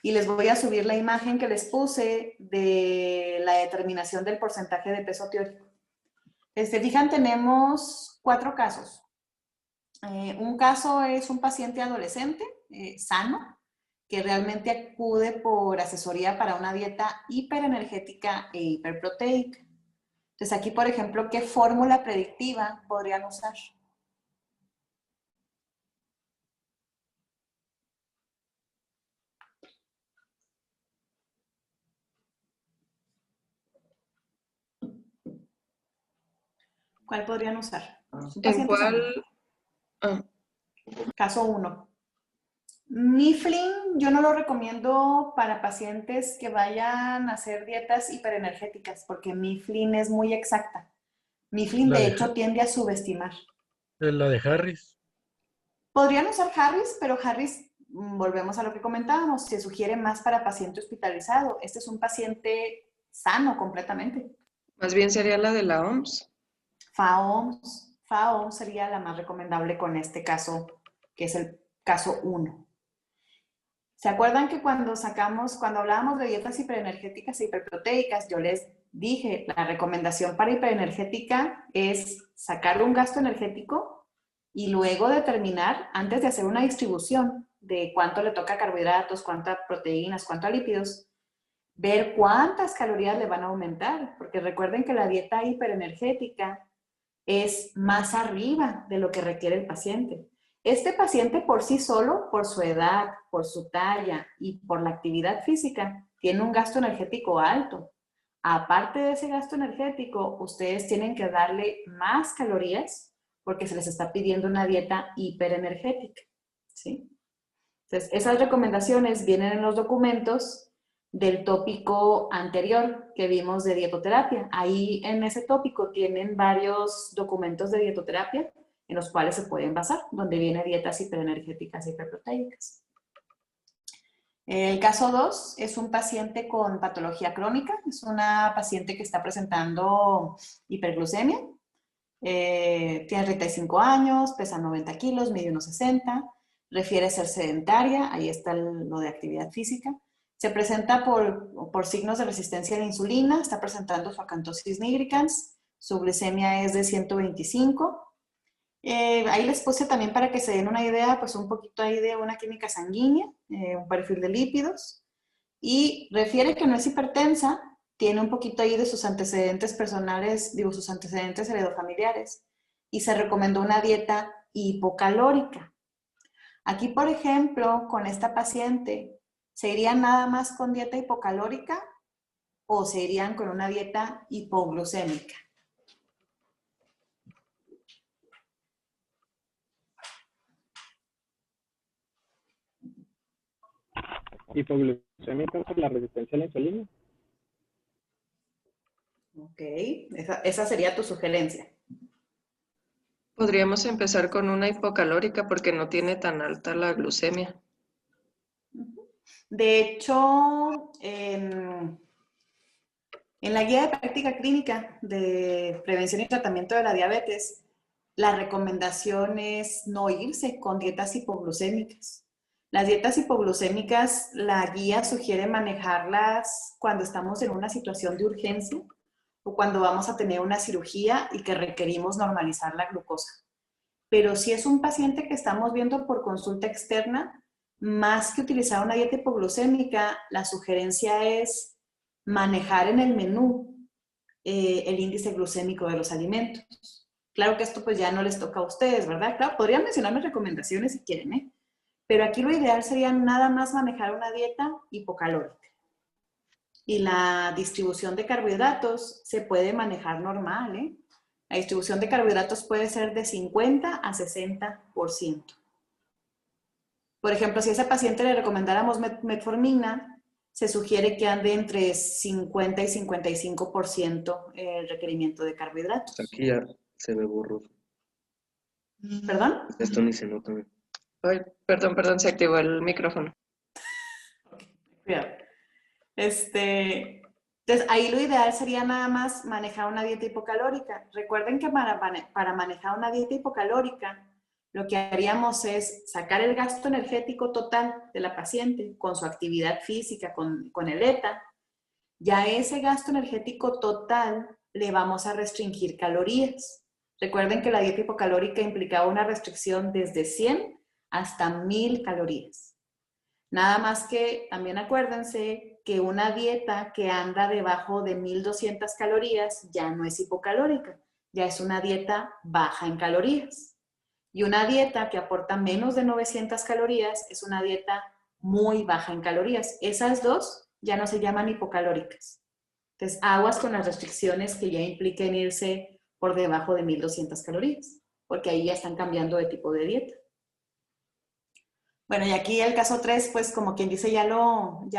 Y les voy a subir la imagen que les puse de la determinación del porcentaje de peso teórico. Fijan, tenemos 4 casos. Un caso es un paciente adolescente, sano, que realmente acude por asesoría para una dieta hiperenergética e hiperproteica. Entonces aquí, por ejemplo, ¿qué fórmula predictiva podrían usar? ¿Cuál podrían usar? ¿En cuál? Ah, Caso 1. Mifflin yo no lo recomiendo para pacientes que vayan a hacer dietas hiperenergéticas porque Mifflin es muy exacta. Mifflin de hecho tiende a subestimar. La de Harris. Podrían usar Harris, pero Harris, volvemos a lo que comentábamos, se sugiere más para paciente hospitalizado. Este es un paciente sano completamente. más bien sería la de la OMS. FAO sería la más recomendable con este caso, que es el caso 1. ¿Se acuerdan que cuando hablábamos de dietas hiperenergéticas e hiperproteicas, yo les dije, la recomendación para hiperenergética es sacar un gasto energético y luego determinar, antes de hacer una distribución de cuánto le toca a carbohidratos, cuánto a proteínas, cuánto a lípidos, ver cuántas calorías le van a aumentar, porque recuerden que la dieta hiperenergética es más arriba de lo que requiere el paciente. Este paciente por sí solo, por su edad, por su talla y por la actividad física, tiene un gasto energético alto. Aparte de ese gasto energético, ustedes tienen que darle más calorías porque se les está pidiendo una dieta hiperenergética, ¿sí? Entonces, esas recomendaciones vienen en los documentos del tópico anterior que vimos de dietoterapia. Ahí en ese tópico tienen varios documentos de dietoterapia en los cuales se pueden basar, donde viene dietas hiperenergéticas y hiperproteicas. El caso 2 es un paciente con patología crónica, es una paciente que está presentando hiperglucemia, tiene 35 años, pesa 90 kilos, mide 1,60, refiere ser sedentaria, ahí está lo de actividad física. Se presenta por signos de resistencia a la insulina, está presentando su acantosis nigricans, su glicemia es de 125. Ahí les puse también para que se den una idea, pues un poquito ahí de una química sanguínea, un perfil de lípidos, y refiere que no es hipertensa, tiene un poquito ahí de sus antecedentes personales, sus antecedentes heredofamiliares, y se recomendó una dieta hipocalórica. Aquí, por ejemplo, con esta paciente, ¿se irían nada más con dieta hipocalórica o se irían con una dieta hipoglucémica? Hipoglucémica por la resistencia a la insulina. Ok, esa sería tu sugerencia. Podríamos empezar con una hipocalórica porque no tiene tan alta la glucemia. De hecho, en la guía de práctica clínica de prevención y tratamiento de la diabetes, la recomendación es no irse con dietas hipoglucémicas. Las dietas hipoglucémicas, la guía sugiere manejarlas cuando estamos en una situación de urgencia o cuando vamos a tener una cirugía y que requerimos normalizar la glucosa. Pero si es un paciente que estamos viendo por consulta externa, más que utilizar una dieta hipoglucémica, la sugerencia es manejar en el menú el índice glucémico de los alimentos. Claro que esto pues ya no les toca a ustedes, ¿verdad? Claro, podrían mencionar mis recomendaciones si quieren, Pero aquí lo ideal sería nada más manejar una dieta hipocalórica. Y la distribución de carbohidratos se puede manejar normal, ¿eh? La distribución de carbohidratos puede ser de 50 a 60%. Por ejemplo, si a ese paciente le recomendáramos metformina, se sugiere que ande entre 50 y 55% el requerimiento de carbohidratos. Aquí ya se ve borroso. ¿Perdón? Esto ni se nota. Ay, perdón, se activó el micrófono. Cuidado. Entonces, ahí lo ideal sería nada más manejar una dieta hipocalórica. Recuerden que para manejar una dieta hipocalórica, lo que haríamos es sacar el gasto energético total de la paciente con su actividad física, con el ETA. Ya ese gasto energético total le vamos a restringir calorías. Recuerden que la dieta hipocalórica implicaba una restricción desde 100 hasta 1000 calorías. Nada más que también acuérdense que una dieta que anda debajo de 1200 calorías ya no es hipocalórica, ya es una dieta baja en calorías. Y una dieta que aporta menos de 900 calorías es una dieta muy baja en calorías. Esas dos ya no se llaman hipocalóricas. Entonces, aguas con las restricciones que ya impliquen irse por debajo de 1200 calorías, porque ahí ya están cambiando de tipo de dieta. Bueno, y aquí el caso 3, pues como quien dice, ya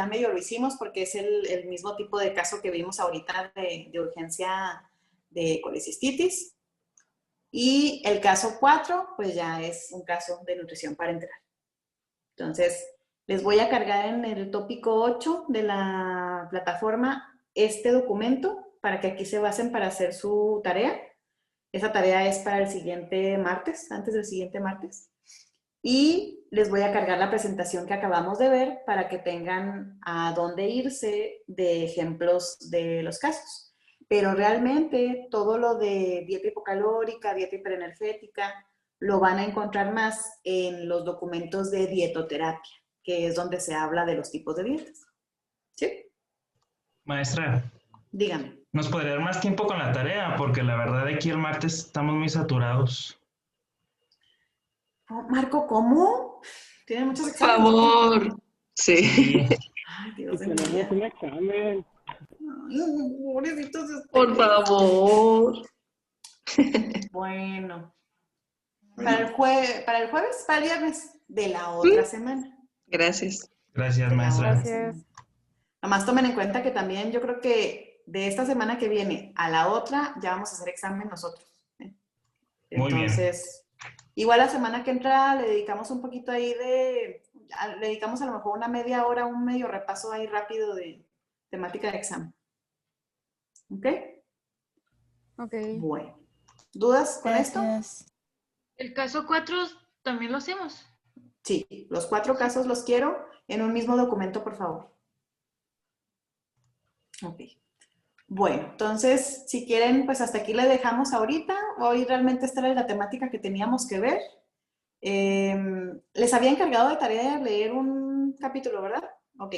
medio lo hicimos porque es el mismo tipo de caso que vimos ahorita de urgencia de colecistitis. Y el caso 4, pues ya es un caso de nutrición parenteral. Entonces, les voy a cargar en el tópico 8 de la plataforma este documento para que aquí se basen para hacer su tarea. Esa tarea es para el siguiente martes, antes del siguiente martes. Y les voy a cargar la presentación que acabamos de ver para que tengan a dónde irse de ejemplos de los casos. Pero realmente todo lo de dieta hipocalórica, dieta hiperenergética, lo van a encontrar más en los documentos de dietoterapia, que es donde se habla de los tipos de dietas. ¿Sí? Maestra, Dígame. ¿nos podría dar más tiempo con la tarea? Porque la verdad aquí el martes estamos muy saturados. Oh, Marco, ¿cómo? Tiene muchos Por exámenes. favor. Sí. Ay, Y Dios de mi vida. tenemos un examen. Ay, pobrecitos de ustedes. Por favor. Bueno. Para el jueves, para el viernes de la otra semana. Gracias. Gracias, De la maestra. otra Gracias. semana. Nomás tomen en cuenta que también yo creo que de esta semana que viene a la otra ya vamos a hacer examen nosotros. ¿eh? Muy bien. Entonces, igual la semana que entra le dedicamos un poquito ahí le dedicamos a lo mejor una media hora, un medio repaso ahí rápido de temática de examen. ¿Ok? Ok. Bueno. ¿Dudas con esto? Gracias. El caso 4 también lo hacemos. Sí, los 4 casos los quiero en un mismo documento, por favor. Ok. Bueno, entonces, si quieren, pues hasta aquí le dejamos ahorita. Hoy realmente esta era la temática que teníamos que ver. Les había encargado de tarea de leer un capítulo, ¿verdad? Ok.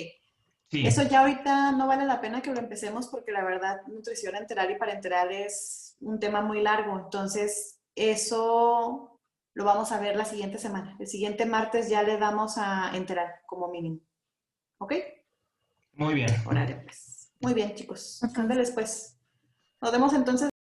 Sí. Eso ya ahorita no vale la pena que lo empecemos porque la verdad, nutrición enteral y parenteral es un tema muy largo. Entonces, eso lo vamos a ver la siguiente semana. El siguiente martes ya le damos a enterar como mínimo. ¿Ok? Muy bien. Órale, pues. Muy bien, chicos. Ok. Ándales, pues. Nos vemos entonces